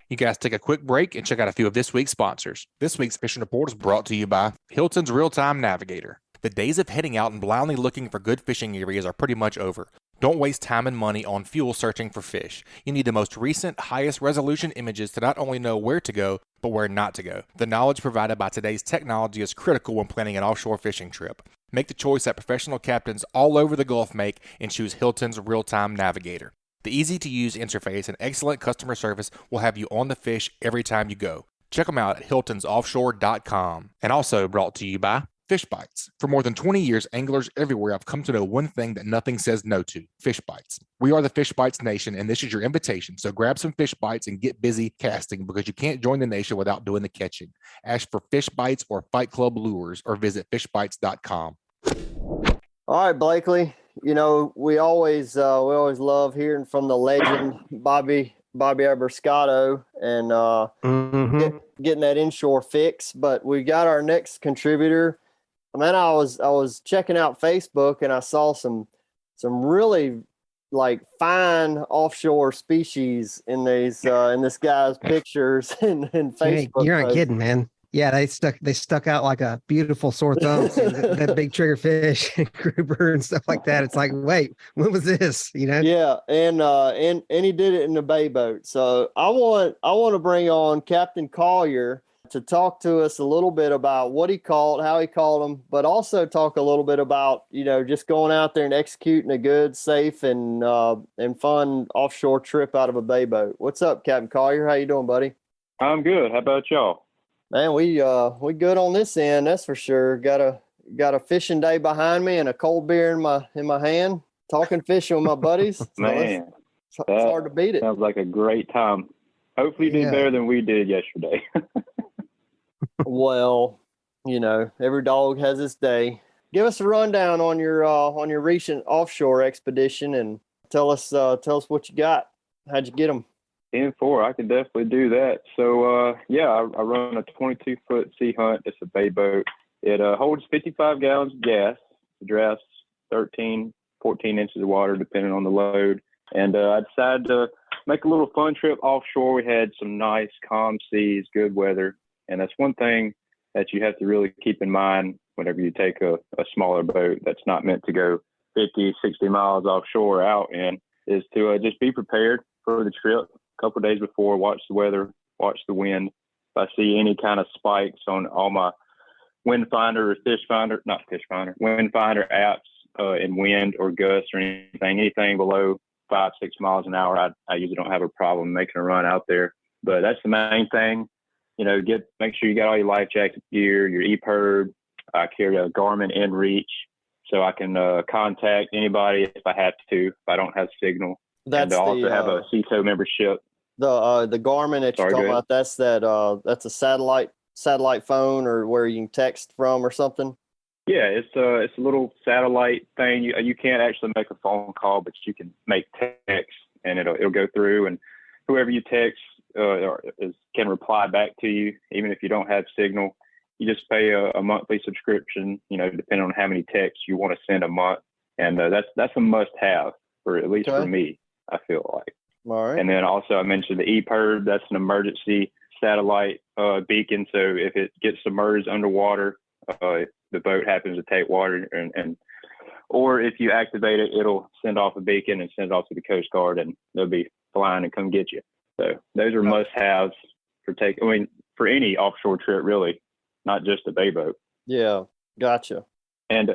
You guys take a quick break and check out a few of this week's sponsors. This week's Fishing Report is brought to you by Hilton's Real-Time Navigator. The days of heading out and blindly looking for good fishing areas are pretty much over. Don't waste time and money on fuel searching for fish. You need the most recent, highest resolution images to not only know where to go, but where not to go. The knowledge provided by today's technology is critical when planning an offshore fishing trip. Make the choice that professional captains all over the Gulf make and choose Hilton's Real-Time Navigator. The easy-to-use interface and excellent customer service will have you on the fish every time you go. Check them out at hiltonsoffshore.com. And also brought to you by Fish Bites. For more than 20 years, anglers everywhere have come to know one thing that nothing says no to: Fish Bites. We are the Fish Bites Nation, and this is your invitation. So grab some Fish Bites and get busy casting, because you can't join the nation without doing the catching. Ask for Fish Bites or Fight Club Lures or visit fishbites.com. All right, Blakeley. We always love hearing from the legend Bobby AFCTO and getting that inshore fix. But we got our next contributor. Man, I was checking out Facebook and I saw some really like fine offshore species in these in this guy's pictures in Facebook. You're not kidding, man. Yeah, they stuck out like a beautiful sore thumb. that big triggerfish and grouper and stuff like that. It's like, wait, when was this? Yeah, and he did it in the bay boat. So I want to bring on Captain Collier. to talk to us a little bit about what he caught, how he caught them, but also talk a little bit about, just going out there and executing a good, safe, and fun offshore trip out of a bay boat. What's up, Captain Collier? How you doing, buddy? I'm good. How about y'all? Man, we good on this end, that's for sure. Got a fishing day behind me and a cold beer in my hand, talking fishing with my buddies. So Man, it's hard to beat it. Sounds like a great time. Hopefully you do better than we did yesterday. Well, every dog has its day. Give us a rundown on your recent offshore expedition and tell us what you got. How'd you get them? 10-4, I could definitely do that. So, I run a 22-foot Sea Hunt. It's a bay boat. It holds 55 gallons of gas. It drafts 13, 14 inches of water, depending on the load. And I decided to make a little fun trip offshore. We had some nice, calm seas, good weather. And that's one thing that you have to really keep in mind whenever you take a smaller boat that's not meant to go 50, 60 miles offshore out in, is to just be prepared for the trip. A couple of days before, watch the weather, watch the wind. If I see any kind of spikes on all my wind finder apps in wind or gusts or anything below 5-6 miles an hour, I usually don't have a problem making a run out there. But that's the main thing. Make sure you got all your life jacket gear, your EPIRB. I carry a Garmin inReach so I can contact anybody if I have to, if I don't have signal. That's and I also have a AFCTO membership. The Garmin that you're talking about, that's a satellite phone, or where you can text from or something? Yeah, it's a little satellite thing. You can't actually make a phone call, but you can make text, and it'll go through, and whoever you text can reply back to you, even if you don't have signal. You just pay a monthly subscription, depending on how many texts you want to send a month, and that's a must-have for at least for me, I feel like. All right. And then also I mentioned the EPIRB. That's an emergency satellite beacon. So if it gets submerged underwater, if the boat happens to take water, or if you activate it, it'll send off a beacon and send it off to the Coast Guard, and they'll be flying and come get you. So those are must-haves for any offshore trip, really, not just a bay boat. Yeah, gotcha. And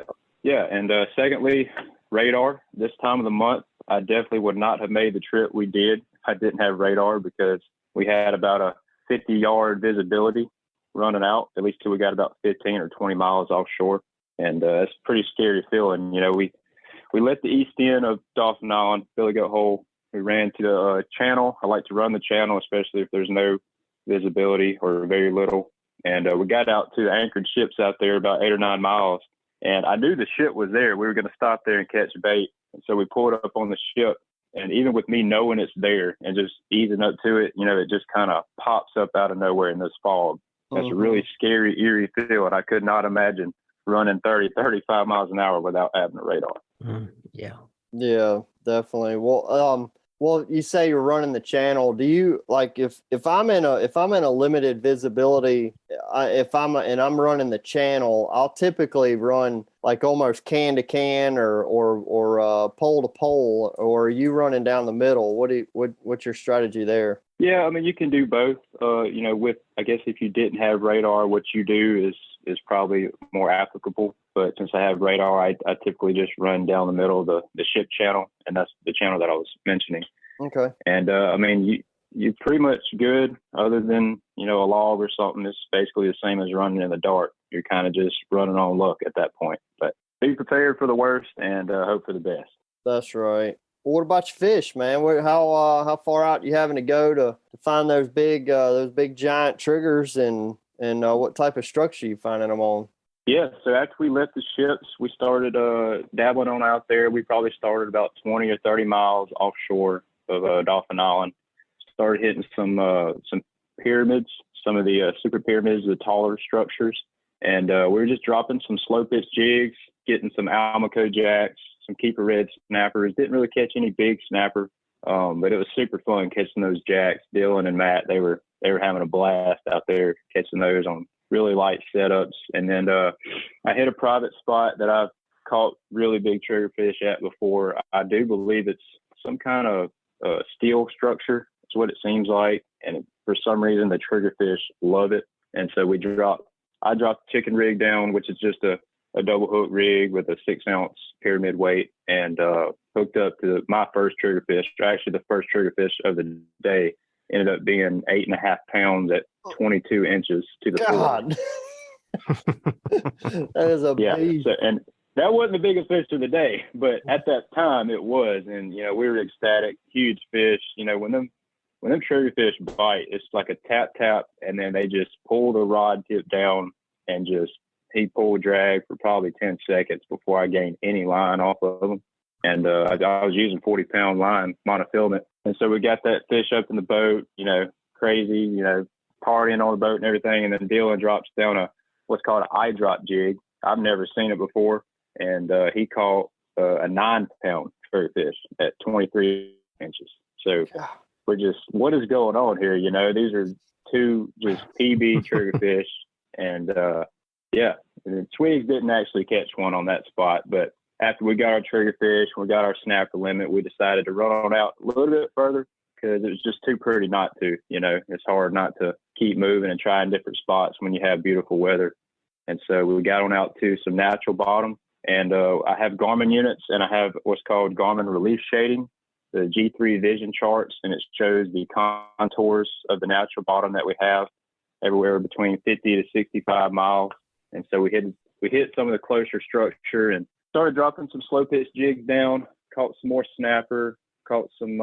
secondly, radar. This time of the month, I definitely would not have made the trip we did if I didn't have radar, because we had about a 50-yard visibility running out, at least till we got about 15 or 20 miles offshore. And it's a pretty scary feeling. We left the east end of Dauphin Island, Billy Goat Hole. We ran to the channel. I like to run the channel, especially if there's no visibility or very little. And we got out to the anchored ships out there about 8 or 9 miles. And I knew the ship was there. We were going to stop there and catch bait. And so we pulled up on the ship. And even with me knowing it's there and just easing up to it, it just kind of pops up out of nowhere in this fog. That's a really scary, eerie feeling. I could not imagine running 30, 35 miles an hour without having a radar. Yeah. Yeah, definitely. Well, you say you're running the channel. Do you if I'm in a limited visibility, I'm running the channel, I'll typically run like almost can to can or pole to pole, or are you running down the middle? What's your strategy there? Yeah, you can do both. With, I guess, if you didn't have radar, what you do is probably more applicable. But since I have radar, I typically just run down the middle of the ship channel, and that's the channel that I was mentioning. Okay. And you're pretty much good, other than a log or something. It's basically the same as running in the dark. You're kind of just running on luck at that point. But be prepared for the worst and hope for the best. That's right. Well, what about your fish, man? How far out you having to go to find those big giant triggers, and what type of structure you finding them on? Yeah, so after we left the ships, we started dabbling on out there. We probably started about 20 or 30 miles offshore of Dauphin Island. Started hitting some pyramids, some of the super pyramids, the taller structures. And we were just dropping some slow pitch jigs, getting some Almaco jacks, some keeper red snappers. Didn't really catch any big snapper, but it was super fun catching those jacks. Dylan and Matt, they were having a blast out there catching those on really light setups. And then I hit a private spot that I've caught really big triggerfish at before. I do believe it's some kind of steel structure. That's what it seems like. And for some reason, the triggerfish love it. And so I dropped the chicken rig down, which is just a double hook rig with a 6-ounce pyramid weight, and hooked up to my first triggerfish. Actually, the first triggerfish of the day ended up being 8.5 pounds at 22 inches to the God. That is a beast. So, and that wasn't the biggest fish of the day, but at that time it was. And, we were ecstatic, huge fish. When them triggerfish bite, it's like a tap, and then they just pull the rod tip down and he pulled drag for probably 10 seconds before I gained any line off of him. And I was using 40-pound line monofilament. And so we got that fish up in the boat, crazy, partying on the boat and everything. And then Dylan drops down what's called an eye drop jig. I've never seen it before. And he caught a 9-pound triggerfish at 23 inches. So we're just, what is going on here? These are two just PB triggerfish. And and then Twigs didn't actually catch one on that spot. But after we got our triggerfish, we got our snapper limit, we decided to run on out a little bit further because it was just too pretty not to. It's hard not to keep moving and trying different spots when you have beautiful weather. And so we got on out to some natural bottom. And I have Garmin units, and I have what's called Garmin relief shading, the G3 vision charts, and it shows the contours of the natural bottom that we have everywhere between 50 to 65 miles. And so we hit some of the closer structure and started dropping some slow pitch jigs down, caught some more snapper, caught some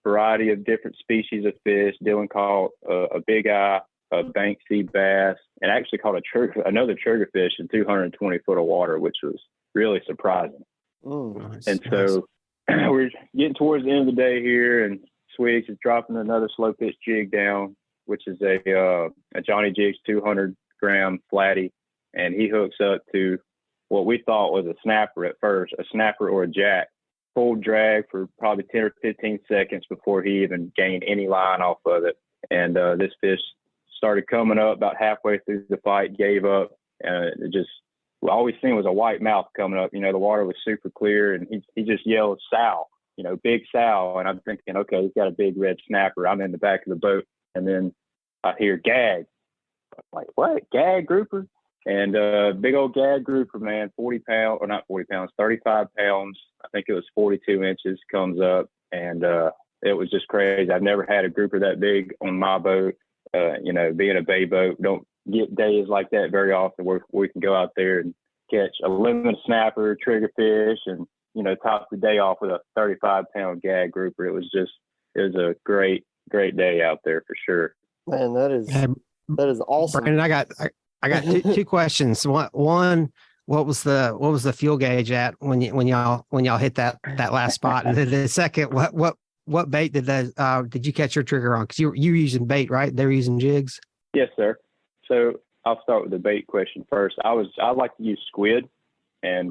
variety of different species of fish. Dylan caught a big eye, a bank sea bass, and actually caught another triggerfish in 220 foot of water, which was really surprising. Nice, and so we're getting towards the end of the day here, and Swigs is dropping another slow pitch jig down, which is a Johnny Jigs 200-gram flatty, and he hooks up to what we thought was a snapper at first, a snapper or a jack. Pulled drag for probably 10 or 15 seconds before he even gained any line off of it. And this fish started coming up about halfway through the fight, gave up, and all we seen was a white mouth coming up. The water was super clear, and he just yelled sow, big sow. And I'm thinking, okay, he's got a big red snapper. I'm in the back of the boat, and then I hear gag. I'm like, what? Gag grouper? And big old gag grouper, man, 35 pounds. I think it was 42 inches, comes up, and it was just crazy. I've never had a grouper that big on my boat. Being a bay boat, don't get days like that very often where we can go out there and catch a lemon snapper, triggerfish, and, top the day off with a 35-pound gag grouper. It was a great day out there for sure. Man, that is awesome. Brandon, I got two questions. One, what was the fuel gauge at when y'all hit that last spot? And then the second, what bait did you catch your trigger on? Because you were using bait, right? They were using jigs. Yes, sir. So I'll start with the bait question first. I like to use squid, and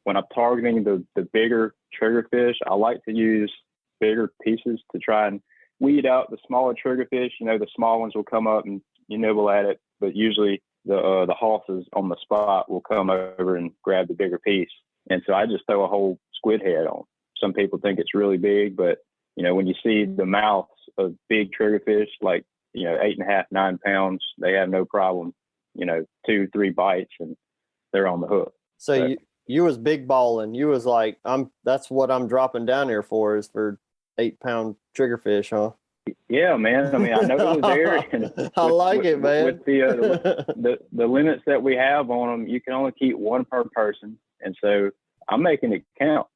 when I'm targeting the bigger triggerfish, I like to use bigger pieces to try and weed out the smaller triggerfish. The small ones will come up and you nibble at it, but usually the hosses on the spot will come over and grab the bigger piece. And so I just throw a whole squid head on. Some people think it's really big, but when you see the mouths of big triggerfish, like 8.5, 9 pounds, they have no problem, 2-3 bites and they're on the hook. So you was big balling. You was like, that's what I'm dropping down here for, is for 8-pound triggerfish, huh? Yeah, man. I mean, I know it was there. And I like it, man. With the limits that we have on them, you can only keep one per person, and so I'm making it count.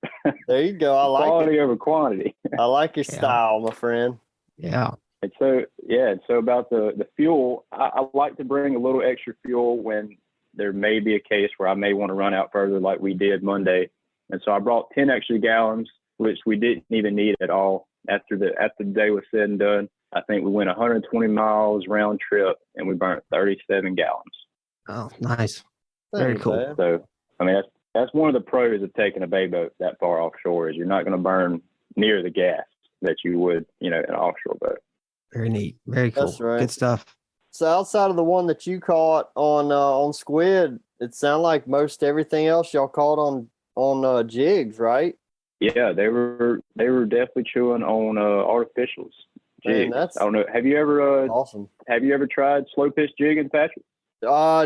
There you go. I like quality it. over quantity. I like your style, my friend. Yeah. And so about the fuel, I like to bring a little extra fuel when there may be a case where I may want to run out further, like we did Monday. And so I brought 10 extra gallons, which we didn't even need at all. After the day was said and done, I think we went 120 miles round trip and we burnt 37 gallons. Oh, nice. Very cool. Man. So, I mean, that's one of the pros of taking a bay boat that far offshore, is you're not going to burn near the gas that you would, in an offshore boat. Very neat. Very cool. That's right. Good stuff. So outside of the one that you caught on squid, it sounded like most everything else y'all caught on jigs, right? Yeah, they were definitely chewing on artificials. Man, jigs. that's I don't know. Have you ever awesome. tried slow pitch jigging, Patrick?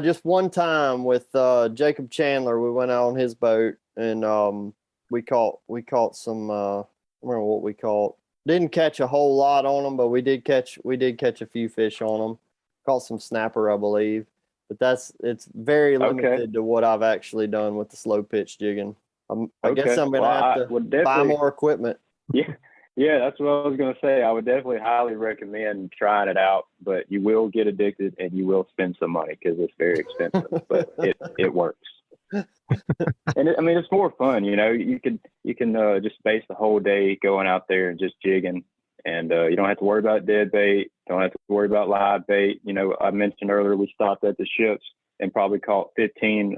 Just one time with Jacob Chandler. We went out on his boat and we caught some I don't remember what we caught. Didn't catch a whole lot on them, but we did catch a few fish on them. Caught some snapper, I believe. But it's very limited to what I've actually done with the slow pitch jigging. I guess I'm gonna have to buy more equipment. Yeah, that's what I was gonna say. I would definitely highly recommend trying it out, but you will get addicted and you will spend some money because it's very expensive. But it works. And it's more fun. You can just base the whole day going out there and just jigging, and you don't have to worry about dead bait. Don't have to worry about live bait. I mentioned earlier we stopped at the ships and probably caught 15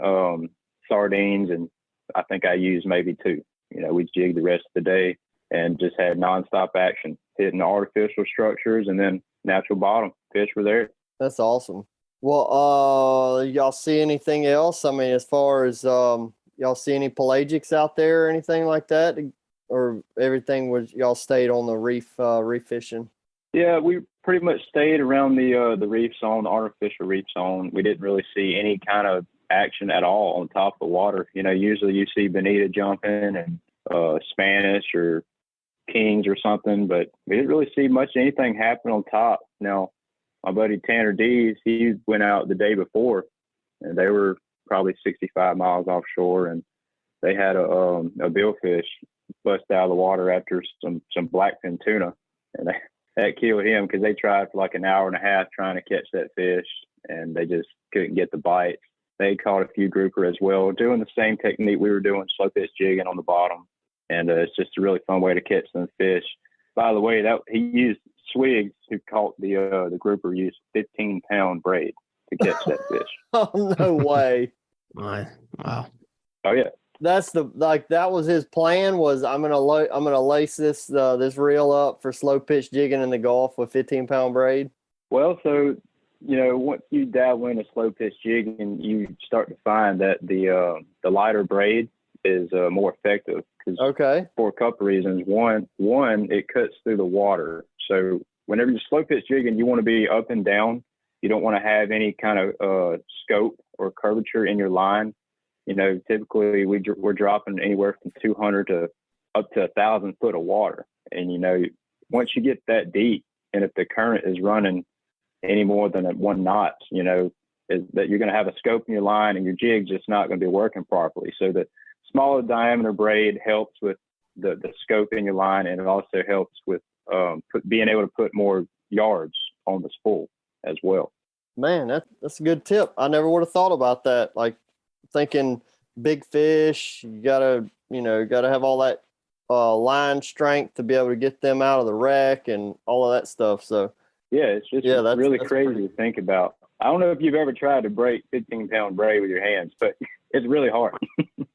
sardines, and I think I used maybe 2. We jigged the rest of the day and just had nonstop action, hitting artificial structures and then natural bottom. Fish were there. That's awesome. Well, y'all see anything else? As far as y'all see any pelagics out there or anything like that, or everything was y'all stayed on the reef fishing? Yeah, we pretty much stayed around the reef zone, the artificial reef zone. We didn't really see any kind of action at all on top of the water. Usually you see bonita jumping and Spanish or kings or something, but we didn't really see much anything happen on top. Now, my buddy Tanner Dees, he went out the day before, and they were probably 65 miles offshore, and they had a billfish bust out of the water after some blackfin tuna, and that killed him because they tried for like an hour and a half trying to catch that fish, and they just couldn't get the bites. They caught a few grouper as well, doing the same technique we were doing, slow pitch jigging on the bottom. And it's just a really fun way to catch some fish. By the way, that he used Swigs, who caught the grouper, used 15-pound braid to catch that fish. Oh, no way! Wow. Oh yeah. That was his plan. Was I'm gonna lace this reel up for slow pitch jigging in the Gulf with 15-pound braid. Well, so once you dabble into slow pitch jigging, you start to find that the lighter braid is more effective. For a couple reasons. One, it cuts through the water. So whenever you're slow pitch jigging, you want to be up and down. You don't want to have any kind of scope or curvature in your line. Typically we're dropping anywhere from 200 to up to 1,000 foot of water. And, once you get that deep, and if the current is running any more than 1 knot, is that you're going to have a scope in your line and your jig's just not going to be working properly. So the smaller diameter braid helps with the scope in your line, and it also helps with being able to put more yards on the spool as well. Man, that's a good tip. I never would have thought about that. Like thinking big fish, you gotta have all that line strength to be able to get them out of the wreck and all of that stuff. So yeah, it's just that's crazy to think about. I don't know if you've ever tried to break 15-pound braid with your hands, but it's really hard.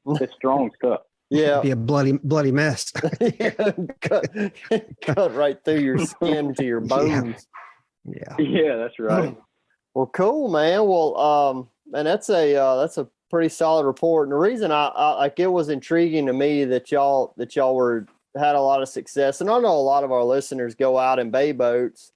It's strong stuff. Yeah, it'd be a bloody mess. cut right through your skin to your bones. Yeah, that's right. Well, cool, man. Well, and that's a pretty solid report. And the reason I like it was intriguing to me that y'all had a lot of success. And I know a lot of our listeners go out in bay boats.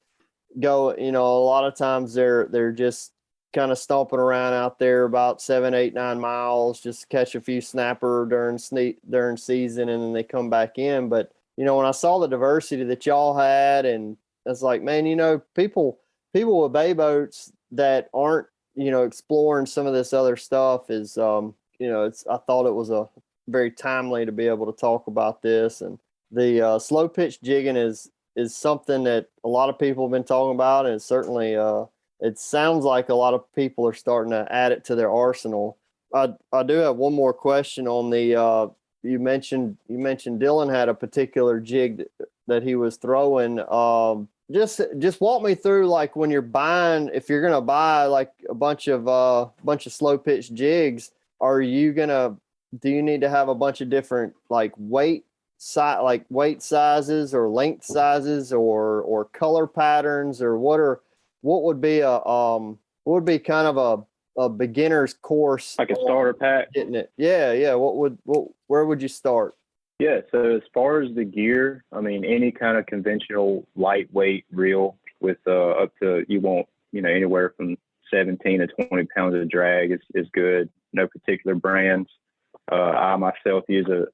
A lot of times they're just kind of stomping around out there about 7, 8, 9 miles, just to catch a few snapper during season, and then they come back in. But when I saw the diversity that y'all had, and it's like, man, people with bay boats that aren't exploring some of this other stuff is I thought it was a very timely to be able to talk about this. And the slow pitch jigging is something that a lot of people have been talking about, and certainly it sounds like a lot of people are starting to add it to their arsenal. I do have one more question on the you mentioned Dylan had a particular jig that he was throwing. Just walk me through, like, when you're buying, if you're gonna buy like a bunch of slow pitch jigs, do you need to have a bunch of different like weight sizes or length sizes or color patterns, or what would be kind of a beginner's course, like a starter pack? Getting it. Yeah. Where would you start? Yeah, so as far as the gear, I mean, any kind of conventional lightweight reel with up to, you want, anywhere from 17 to 20 pounds of drag is good. No particular brands. I myself use a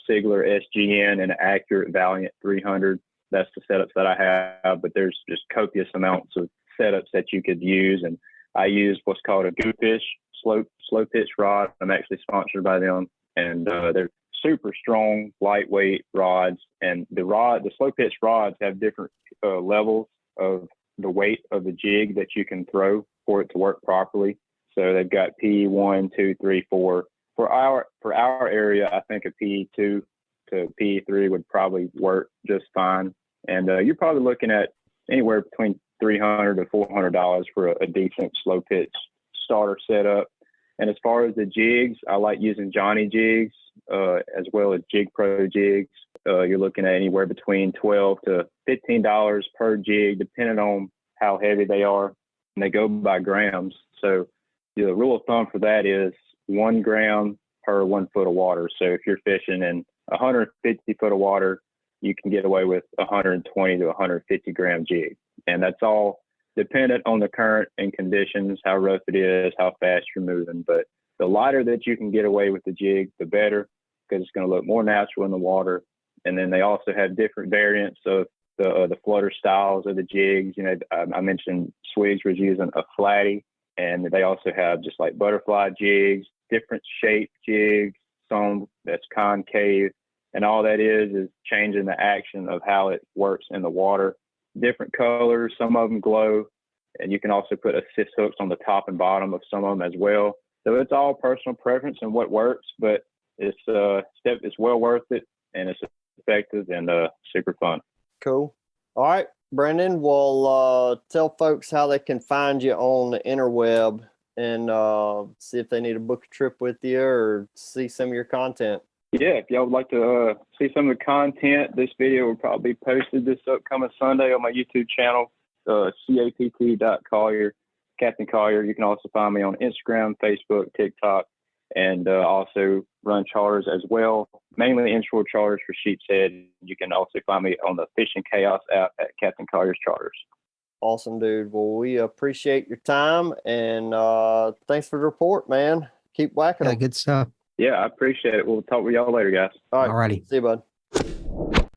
Sigler SGN and an Accurate Valiant 300. That's the setups that I have, but there's just copious amounts of setups that you could use. And I use what's called a Goofish slow pitch rod. I'm actually sponsored by them, and they're super strong, lightweight rods. And the slow pitch rods have different levels of the weight of the jig that you can throw for it to work properly. So they've got P1, 2, 3, 4. For our area, I think a P2 to P3 would probably work just fine. And you're probably looking at anywhere between $300 to $400 for a decent slow pitch starter setup. And as far as the jigs, I like using Johnny jigs as well as Jig Pro jigs. You're looking at anywhere between $12 to $15 per jig, depending on how heavy they are. And they go by grams. So the rule of thumb for that is 1 gram per 1 foot of water. So if you're fishing in 150 foot of water, you can get away with 120 to 150 gram jig. And that's all dependent on the current and conditions, how rough it is, how fast you're moving. But the lighter that you can get away with the jig, the better, because it's going to look more natural in the water. And then they also have different variants of the flutter styles of the jigs. I mentioned Swigs was using a flatty, and they also have just like butterfly jigs, different shaped jigs, some that's concave. And all that is changing the action of how it works in the water. Different colors, some of them glow, and you can also put assist hooks on the top and bottom of some of them as well. So it's all personal preference and what works, but it's well worth it, and it's effective and super fun. Cool. All right, Brendan, we'll tell folks how they can find you on the interweb and see if they need to book a trip with you or see some of your content. Yeah, if y'all would like to see some of the content, this video will probably be posted this upcoming Sunday on my YouTube channel, capt.collier, Captain Collier. You can also find me on Instagram, Facebook, TikTok, and also run charters as well, mainly inshore charters for Sheepshead. You can also find me on the Fishing Chaos app at Captain Collier's Charters. Awesome, dude. Well, we appreciate your time, and thanks for the report, man. Keep whacking them. Good stuff. Yeah, I appreciate it. We'll talk with y'all later, guys. All right. Alrighty. See you, bud.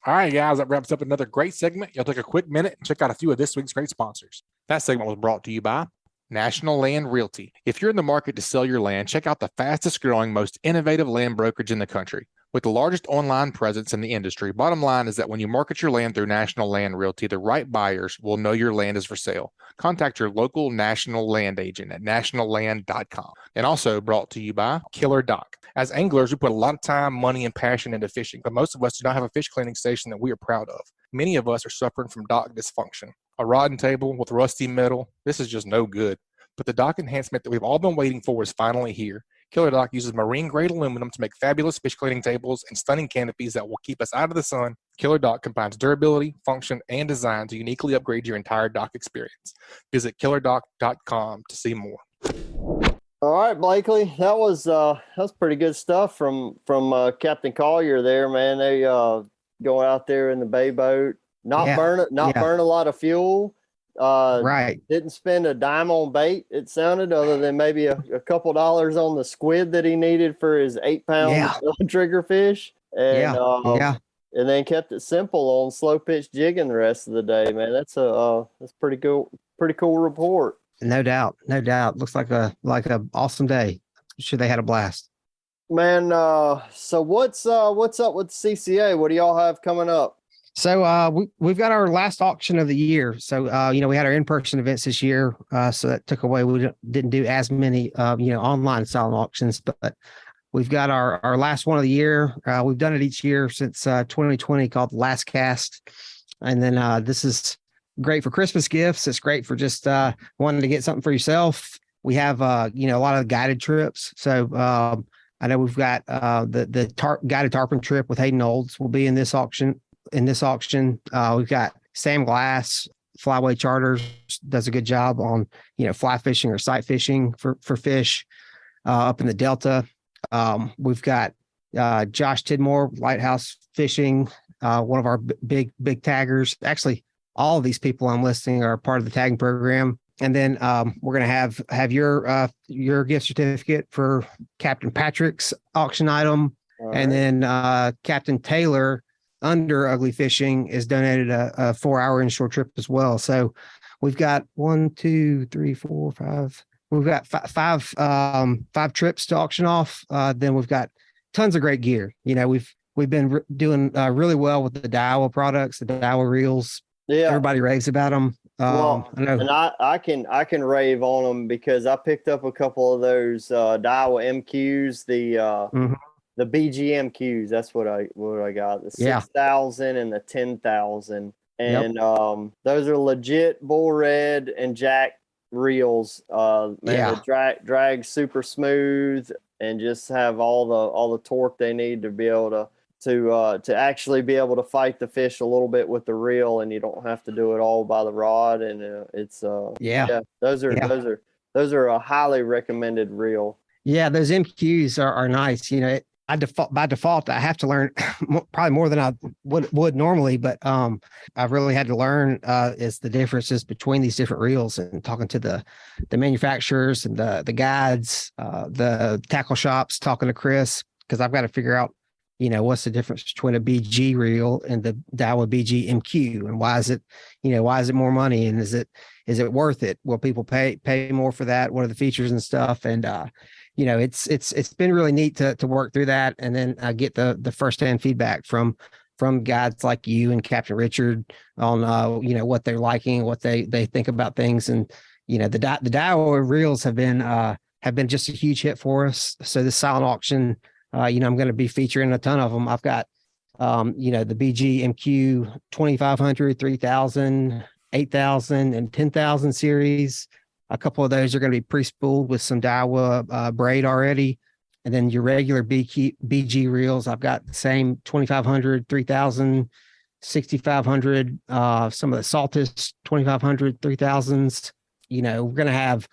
All right, guys, that wraps up another great segment. You'll take a quick minute and check out a few of this week's great sponsors. That segment was brought to you by National Land Realty. If you're in the market to sell your land, check out the fastest growing, most innovative land brokerage in the country. With the largest online presence in the industry, bottom line is that when you market your land through National Land Realty, the right buyers will know your land is for sale. Contact your local national land agent at nationalland.com. And also brought to you by Killer Dock. As anglers, we put a lot of time, money, and passion into fishing, but most of us do not have a fish cleaning station that we are proud of. Many of us are suffering from dock dysfunction. A rod and table with rusty metal, this is just no good. But the dock enhancement that we've all been waiting for is finally here. Killer Dock uses marine-grade aluminum to make fabulous fish cleaning tables and stunning canopies that will keep us out of the sun. Killer Dock combines durability, function, and design to uniquely upgrade your entire dock experience. Visit killerdock.com to see more. All right, Blakeley, that was pretty good stuff from Captain Collier there, man. They going out there in the bay boat, burn a lot of fuel. Right. Didn't spend a dime on bait, it sounded, other than maybe a couple dollars on the squid that he needed for his 8-pound trigger fish. And and then kept it simple on slow pitch jigging the rest of the day, man. That's pretty cool report. No doubt. Looks like a awesome day. Sure, they had a blast. Man, so what's up with CCA? What do y'all have coming up? So we've got our last auction of the year. So we had our in-person events this year, so that took away. We didn't do as many online style auctions, but we've got our last one of the year. We've done it each year since 2020, called the Last Cast, and then this is great for Christmas gifts. It's great for just wanting to get something for yourself. We have a lot of guided trips. So I know we've got the guided tarpon trip with Hayden Olds will be in this auction. We've got Sam Glass, Flyway Charters, does a good job on fly fishing or sight fishing for fish up in the Delta. We've got Josh Tidmore, Lighthouse Fishing, one of our big taggers. Actually, all of these people I'm listing are part of the tagging program. And then we're going to have your gift certificate for Captain Patric's auction item. All and right. Then Captain Taylor under Ugly Fishing is donated a 4-hour inshore trip as well. So we've got 1, 2, 3, 4, 5. We've got five trips to auction off. Then we've got tons of great gear. We've been doing really well with the Daiwa products, the Daiwa reels. Yeah, everybody raves about them. Well, I know. And I can rave on them because I picked up a couple of those Daiwa MQs, the BG MQs. That's what I got. The 6,000 and the 10,000, and those are legit bull red and jack reels. The drag super smooth and just have all the torque they need to be able to actually be able to fight the fish a little bit with the reel, and you don't have to do it all by the rod. And those are a highly recommended reel. Yeah, those MQs are nice. By default, I have to learn probably more than I would normally, but I've really had to learn is the differences between these different reels, and talking to the manufacturers and the guides, the tackle shops, talking to Chris, because I've got to figure out, what's the difference between a BG reel and the Daiwa BG MQ, and why is it more money, and is it worth it? Will people pay more for that? What are the features and stuff? And it's been really neat to work through that, and then get the firsthand feedback from guys like you and Captain Richard on what they're liking, what they think about things. And the Daiwa reels have been just a huge hit for us. So this silent auction, I'm going to be featuring a ton of them. I've got the BG MQ 2500, 3000, 8000, and 10,000 series. A couple of those are going to be pre-spooled with some Daiwa braid already. And then your regular BG reels, I've got the same 2500, 3000, 6500, some of the Saltus 2500, 3000s. We're going to have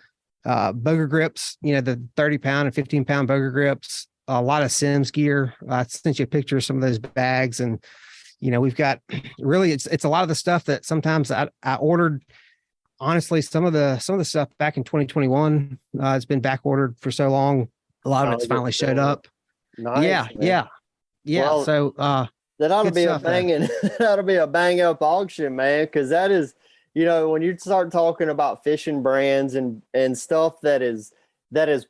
boger grips, the 30-pound and 15-pound boger grips, a lot of Sims gear. I sent you a picture of some of those bags. And, we've got really, it's a lot of the stuff that sometimes I ordered. Honestly, some of the stuff back in 2021 has been back ordered for so long. A lot of it's finally showed up. Nice, yeah. Well, so that ought to be that'll be a bang up auction, man. Because that is, when you start talking about fishing brands and stuff that is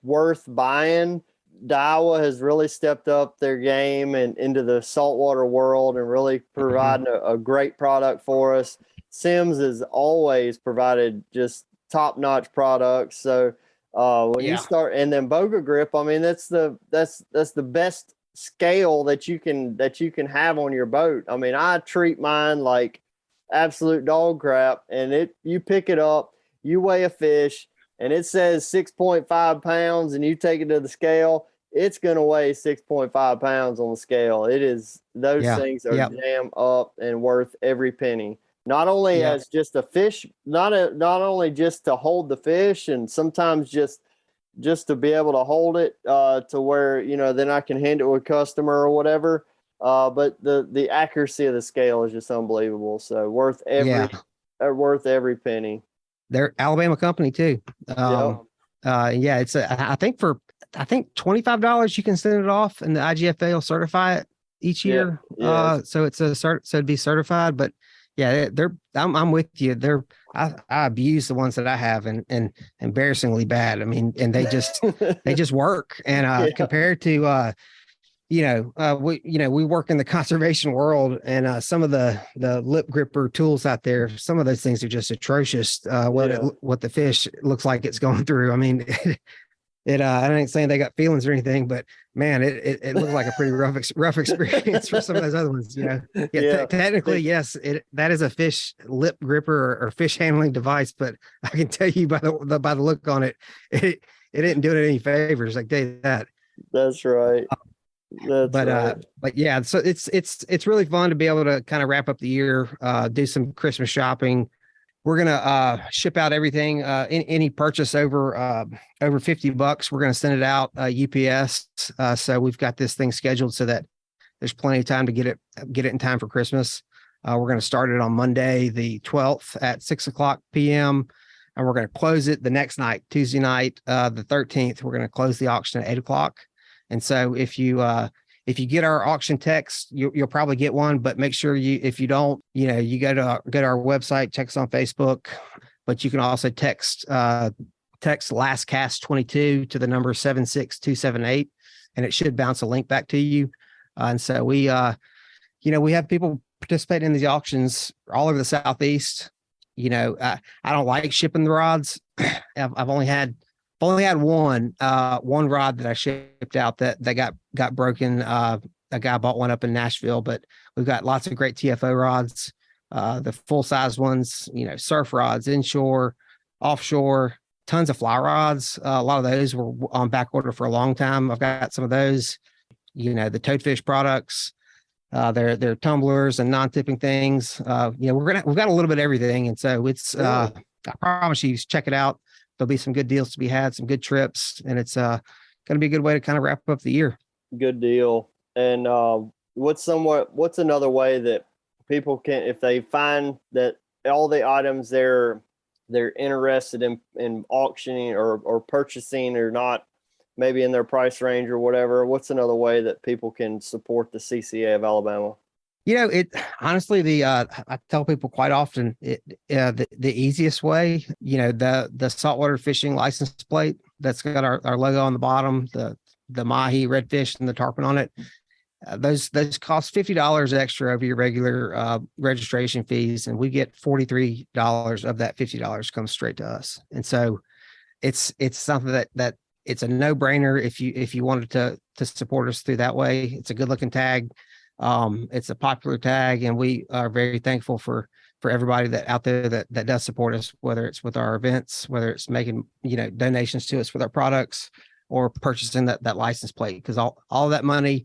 worth buying, Daiwa has really stepped up their game and into the saltwater world and really providing a great product for us. Sims has always provided just top-notch products. So when you start, and then boga grip, I mean, that's the best scale that you can have on your boat. I mean, I treat mine like absolute dog crap, and you pick it up, you weigh a fish, and it says 6.5 pounds, and you take it to the scale, it's going to weigh 6.5 pounds on the scale. It is, those things are damn up and worth every penny. Not only as just a fish, not only just to hold the fish, and sometimes just to be able to hold it to where, then I can hand it to a customer or whatever. But the accuracy of the scale is just unbelievable. So worth every penny. They're Alabama company too. It's I think $25 you can send it off, and the IGFA will certify it each year. So it's so it'd be certified, but I'm with you. I abuse the ones that I have, and embarrassingly bad. I mean, and they just work. And compared to we work in the conservation world, and some of the lip gripper tools out there, some of those things are just atrocious. What the fish looks like it's going through. I mean, I ain't saying they got feelings or anything, but man, it looked like a pretty rough experience for some of those other ones. Technically, yes, that is a fish lip gripper or fish handling device, but I can tell you by the look on it, it didn't do it any favors. I can tell you that. That's right. But yeah, so it's really fun to be able to kind of wrap up the year, do some Christmas shopping, we're gonna ship out everything. Any purchase over $50, we're gonna send it out UPS. So we've got this thing scheduled so that there's plenty of time to get it in time for Christmas. We're gonna start it on Monday, the 12th at 6:00 p.m. and we're gonna close it the next night, Tuesday night, the 13th. We're gonna close the auction at 8:00. And so if you get our auction text, you'll probably get one, but make sure if you don't, you go to our website, check us on Facebook, but you can also text last cast 22 to the number 76278, and it should bounce a link back to you. And so we have people participating in these auctions all over the Southeast. I don't like shipping the rods. I've only had one rod that I shipped out that got broken. A guy bought one up in Nashville, but we've got lots of great TFO rods, the full size ones, surf rods, inshore, offshore, tons of fly rods. A lot of those were on back order for a long time. I've got some of those, the toadfish products, their tumblers and non-tipping things. We've got a little bit of everything. And so it's, I promise you, check it out. There'll be some good deals to be had, some good trips, and it's going to be a good way to kind of wrap up the year. Good deal. And what's another way that people can, if they find that all the items they're interested in auctioning or purchasing or not, maybe in their price range or whatever, what's another way that people can support the CCA of Alabama? It honestly, I tell people quite often, the easiest way, the saltwater fishing license plate that's got our logo on the bottom, the mahi, redfish, and the tarpon on it. Those cost $50 extra over your regular registration fees, and we get $43 of that $50 comes straight to us. And so it's something that it's a no-brainer if you wanted to support us through that way. It's a good-looking tag. It's a popular tag, and we are very thankful for everybody that out there that does support us, whether it's with our events, whether it's making donations to us with our products, or purchasing that license plate, because all of that money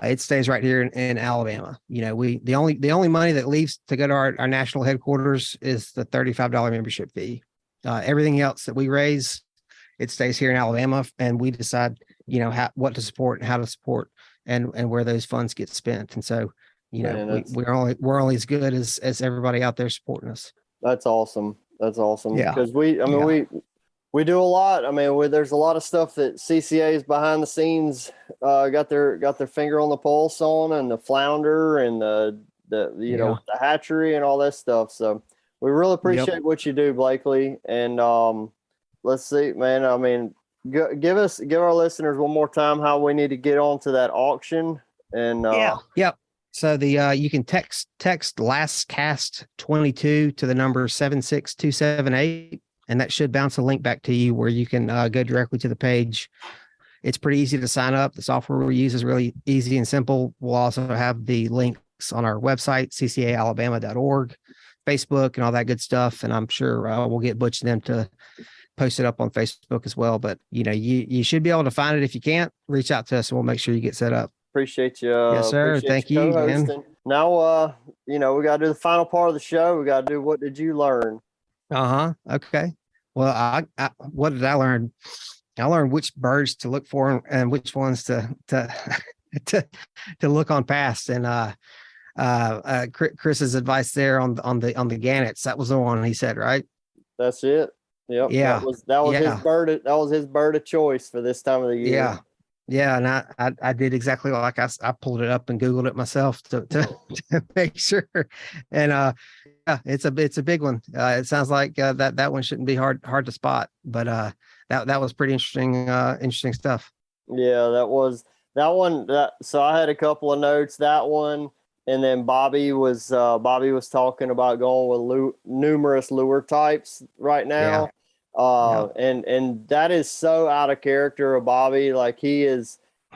it stays right here in Alabama. The only money that leaves to go to our national headquarters is the $35 membership fee. Everything else that we raise, it stays here in Alabama, and we decide what to support and how to support and where those funds get spent. And so we're only as good as everybody out there supporting us. That's awesome. Yeah, because we do a lot. I mean, there's a lot of stuff that CCA's behind the scenes got their finger on the pulse on, and the flounder and the hatchery and all that stuff. So we really appreciate what you do, Blakeley. And let's see, man. I mean, give our listeners one more time how we need to get onto that auction. And so you can text last cast 22 to the number 76278, and that should bounce a link back to you where you can go directly to the page. It's pretty easy to sign up. The software we use is really easy and simple. We'll also have the links on our website, ccaalabama.org, Facebook, and all that good stuff. And I'm sure we'll get Butch and them to post it up on Facebook as well. But you should be able to find it. If you can't, reach out to us and we'll make sure you get set up. Appreciate you. Yes, sir. Thank you, man. Now, we got to do the final part of the show. We got to do what did you learn? Okay. Well, I what did I learn? I learned which birds to look for and which ones to look on past. And Chris's advice there on the gannets, that was the one he said, right? That's it. Yep. Yeah. That was his bird. That was his bird of choice for this time of the year. Yeah. And I did exactly like I pulled it up and Googled it myself to make sure. And it's a big one. It sounds like that one shouldn't be hard to spot, but that was pretty interesting stuff. Yeah, that one. So I had a couple of notes. That one, and then Bobby was talking about going with numerous lure types right now. And that is so out of character of Bobby. Like he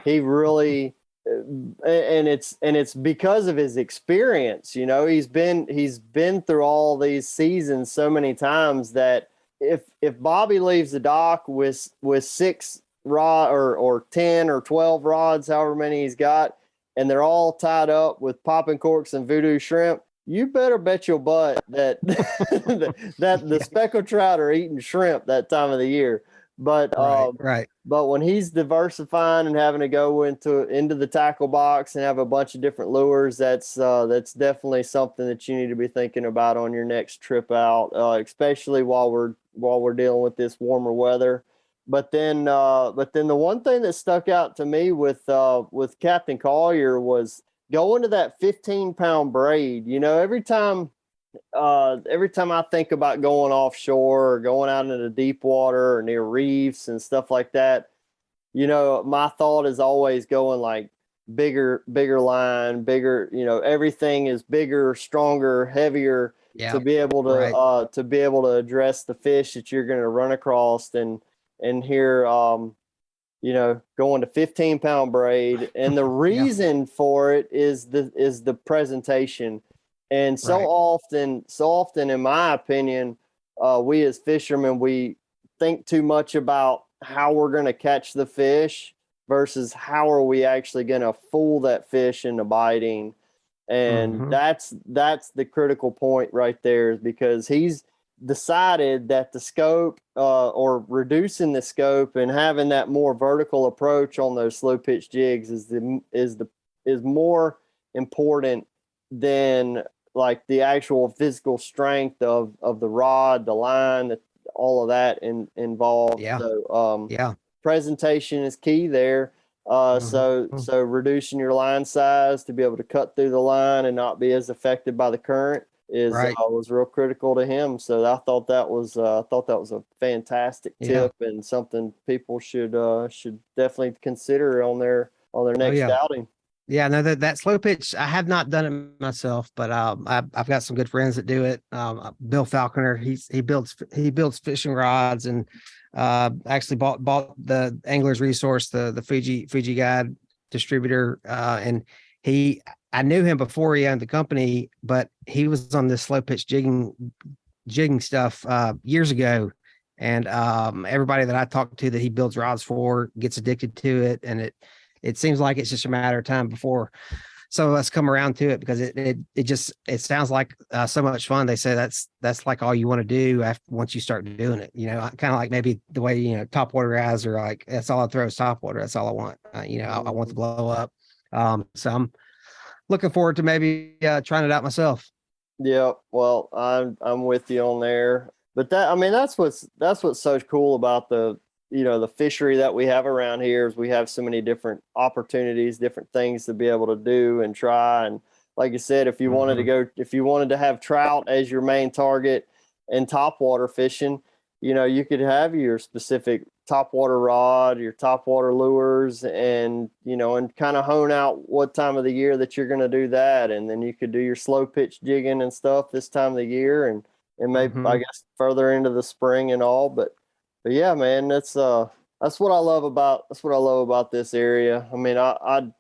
really, and it's because of his experience. He's been through all these seasons so many times that if Bobby leaves the dock with 6 rod or 10 or 12 rods, however many he's got, and they're all tied up with popping corks and voodoo shrimp, you better bet your butt that that the speckled trout are eating shrimp that time of the year. But Right. but when he's diversifying and having to go into the tackle box and have a bunch of different lures, that's definitely something that you need to be thinking about on your next trip out, especially while we're dealing with this warmer weather. But then the one thing that stuck out to me with Captain Collier was going to that 15-pound braid. You know, every time I think about going offshore or going out into deep water or near reefs and stuff like that, you know, my thought is always going like bigger line, bigger, you know, everything is bigger, stronger, heavier to be able to address the fish that you're going to run across. And here, you know, going to 15-pound braid. And the reason for it is the presentation. And so often, in my opinion, we as fishermen, we think too much about how we're going to catch the fish versus how are we actually going to fool that fish into biting. And that's the critical point right there, is because he's decided that the scope or reducing the scope and having that more vertical approach on those slow pitch jigs is more important than like the actual physical strength of the rod, the line, all of that involved. So presentation is key there. So reducing your line size to be able to cut through the line and not be as affected by the current was real critical to him. So I thought that was a fantastic tip and something people should definitely consider on their next outing. Yeah, no, that slow pitch, I have not done it myself, but I've got some good friends that do it. Bill Falconer, he builds fishing rods, and actually bought the Angler's Resource, the Fiji Guide distributor, and I knew him before he owned the company, but he was on this slow pitch jigging stuff years ago, and everybody that I talked to that he builds rods for gets addicted to it, and it seems like it's just a matter of time before some of us come around to it, because it sounds like so much fun. They say that's like all you want to do once you start doing it. You know, kind of like maybe the way, you know, topwater guys are like, that's all I throw is topwater. That's all I want. You know, I want to blow up. So I'm looking forward to maybe trying it out myself. Yeah, well, I'm with you on there. But that's what's so cool about the fishery that we have around here, is we have so many different opportunities, different things to be able to do and try. And like you said, if you wanted to have trout as your main target and topwater fishing, you know, you could have your specific topwater rod, your topwater lures, and, you know, and kind of hone out what time of the year that you're going to do that. And then you could do your slow pitch jigging and stuff this time of the year, and maybe, I guess, further into the spring and all. But yeah, man, that's what I love about this area. I mean, I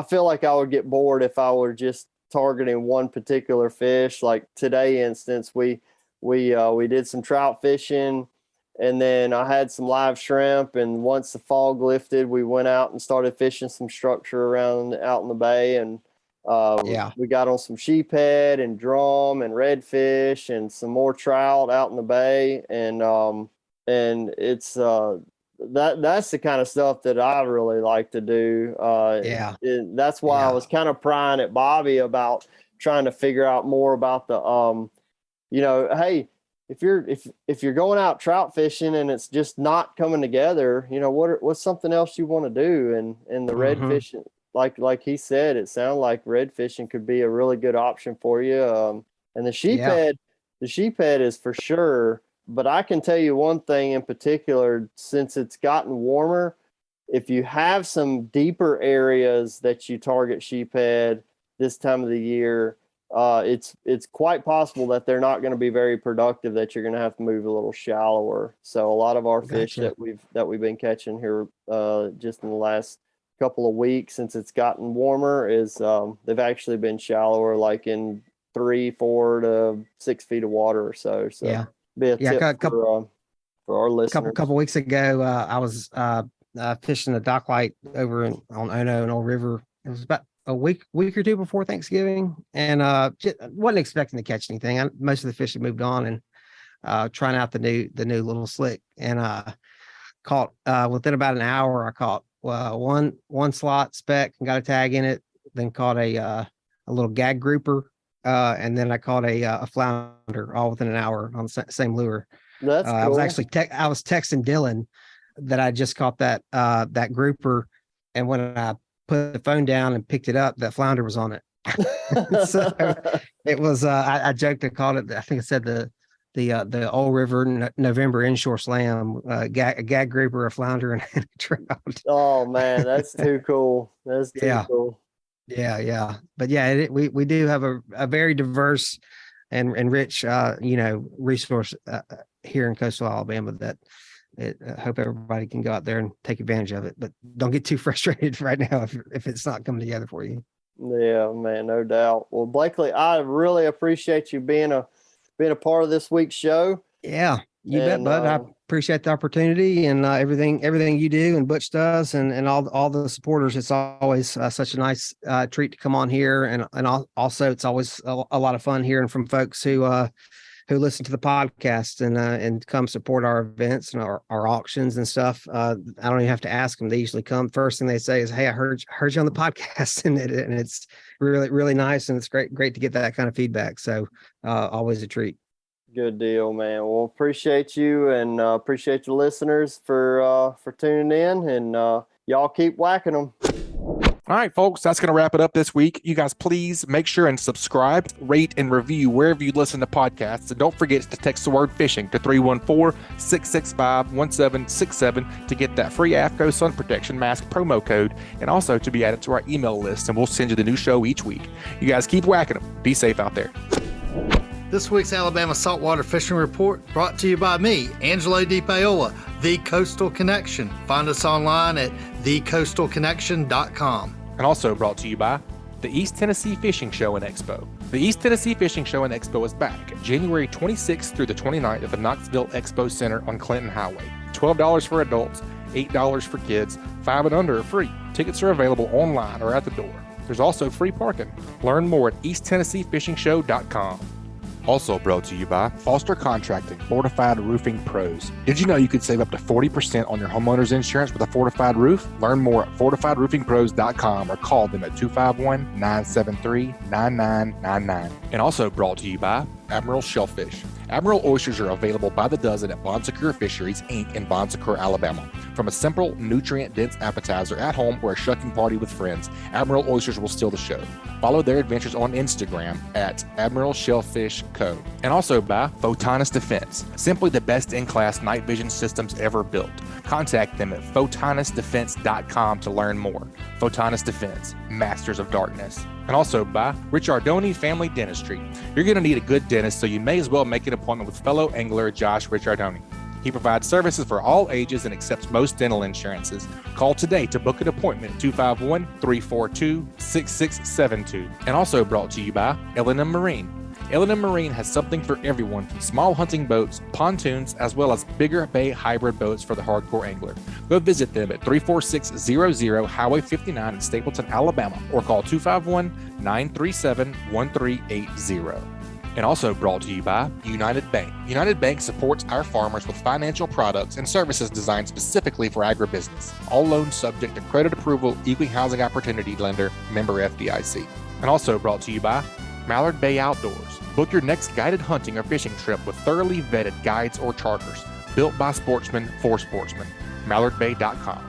feel like I would get bored if I were just targeting one particular fish. Like today, instance, we did some trout fishing, and then I had some live shrimp. And once the fog lifted, we went out and started fishing some structure around out in the bay, and we got on some sheephead and drum and redfish and some more trout out in the bay. And it's that's the kind of stuff that I really like to do. That's why I was kind of prying at Bobby about trying to figure out more about the you know, hey, if you're going out trout fishing and it's just not coming together, you know, what's something else you want to do? And the red fishing, like he said, it sounded like red fishing could be a really good option for you. And the sheephead is for sure. But I can tell you one thing in particular, since it's gotten warmer, if you have some deeper areas that you target sheephead this time of the year, it's quite possible that they're not going to be very productive, that you're going to have to move a little shallower. So a lot of our fish that we've been catching here just in the last couple of weeks, since it's gotten warmer, is they've actually been shallower, like in 3, 4 to 6 feet of water or so. So be a tip for our listeners. Couple weeks ago, I was fishing the dock light over on Ono and Old River, it was about a week or two before Thanksgiving, and just wasn't expecting to catch anything. Most of the fish had moved on, and trying out the new little slick, and caught within about an hour. I caught one slot speck and got a tag in it. Then caught a little gag grouper, and then I caught a flounder all within an hour on the same lure. That's cool. I was actually I was texting Dylan that I just caught that grouper, and when I put the phone down and picked it up, that flounder was on it. So it was I joked and called it, I think I said the Old River November inshore slam, a gag grouper, a flounder, and a trout. Oh man, that's too cool. That's too cool. Yeah. But yeah, we do have a very diverse and rich resource here in coastal Alabama that I hope everybody can go out there and take advantage of it, but don't get too frustrated right now if it's not coming together for you. Yeah, man, no doubt. Well, Blakeley, I really appreciate you being a part of this week's show. Yeah, you bet, bud. I appreciate the opportunity and everything you do and Butch does and all the supporters. It's always such a nice treat to come on here, and also it's always a lot of fun hearing from folks who listen to the podcast and come support our events and our auctions and stuff. I don't even have to ask them. They usually come. First thing they say is, "Hey, I heard you on the podcast," and it's really, really nice. And it's great to get that kind of feedback. So always a treat. Good deal, man. Well, appreciate you and appreciate the listeners for tuning in, and y'all keep whacking them. All right, folks, that's going to wrap it up this week. You guys, please make sure and subscribe, rate, and review wherever you listen to podcasts. And don't forget to text the word fishing to 314-665-1767 to get that free AFCTO sun protection mask promo code, and also to be added to our email list, and we'll send you the new show each week. You guys keep whacking them. Be safe out there. This week's Alabama Saltwater Fishing Report brought to you by me, Angelo DiPaola, The Coastal Connection. Find us online at thecoastalconnection.com. And also brought to you by the East Tennessee Fishing Show and Expo. The East Tennessee Fishing Show and Expo is back January 26th through the 29th at the Knoxville Expo Center on Clinton Highway. $12 for adults, $8 for kids, 5 and under are free. Tickets are available online or at the door. There's also free parking. Learn more at easttennesseefishingshow.com. Also brought to you by Foster Contracting, Fortified Roofing Pros. Did you know you could save up to 40% on your homeowner's insurance with a fortified roof? Learn more at fortifiedroofingpros.com or call them at 251-973-9999. And also brought to you by Admiral Shellfish. Admiral oysters are available by the dozen at Bon Secour Fisheries, Inc. in Bon Secour, Alabama. From a simple, nutrient-dense appetizer at home or a shucking party with friends, Admiral oysters will steal the show. Follow their adventures on Instagram at Admiral Shellfish Co. And also by Photonus Defense, simply the best in-class night vision systems ever built. Contact them at photonusdefense.com to learn more. Photonus Defense, masters of darkness. And also by Richardoni Family Dentistry. You're going to need a good dentist, so you may as well make an appointment with fellow angler Josh Richardoni. He provides services for all ages and accepts most dental insurances. Call today to book an appointment at 251-342-6672. And also brought to you by L&M Marine. L&M Marine has something for everyone, from small hunting boats, pontoons, as well as bigger bay hybrid boats for the hardcore angler. Go visit them at 34600 Highway 59 in Stapleton, Alabama, or call 251-937-1380. And also brought to you by United Bank. United Bank supports our farmers with financial products and services designed specifically for agribusiness. All loans subject to credit approval, equal housing opportunity lender, member FDIC. And also brought to you by Mallard Bay Outdoors. Book your next guided hunting or fishing trip with thoroughly vetted guides or charters, built by sportsmen for sportsmen. MallardBay.com.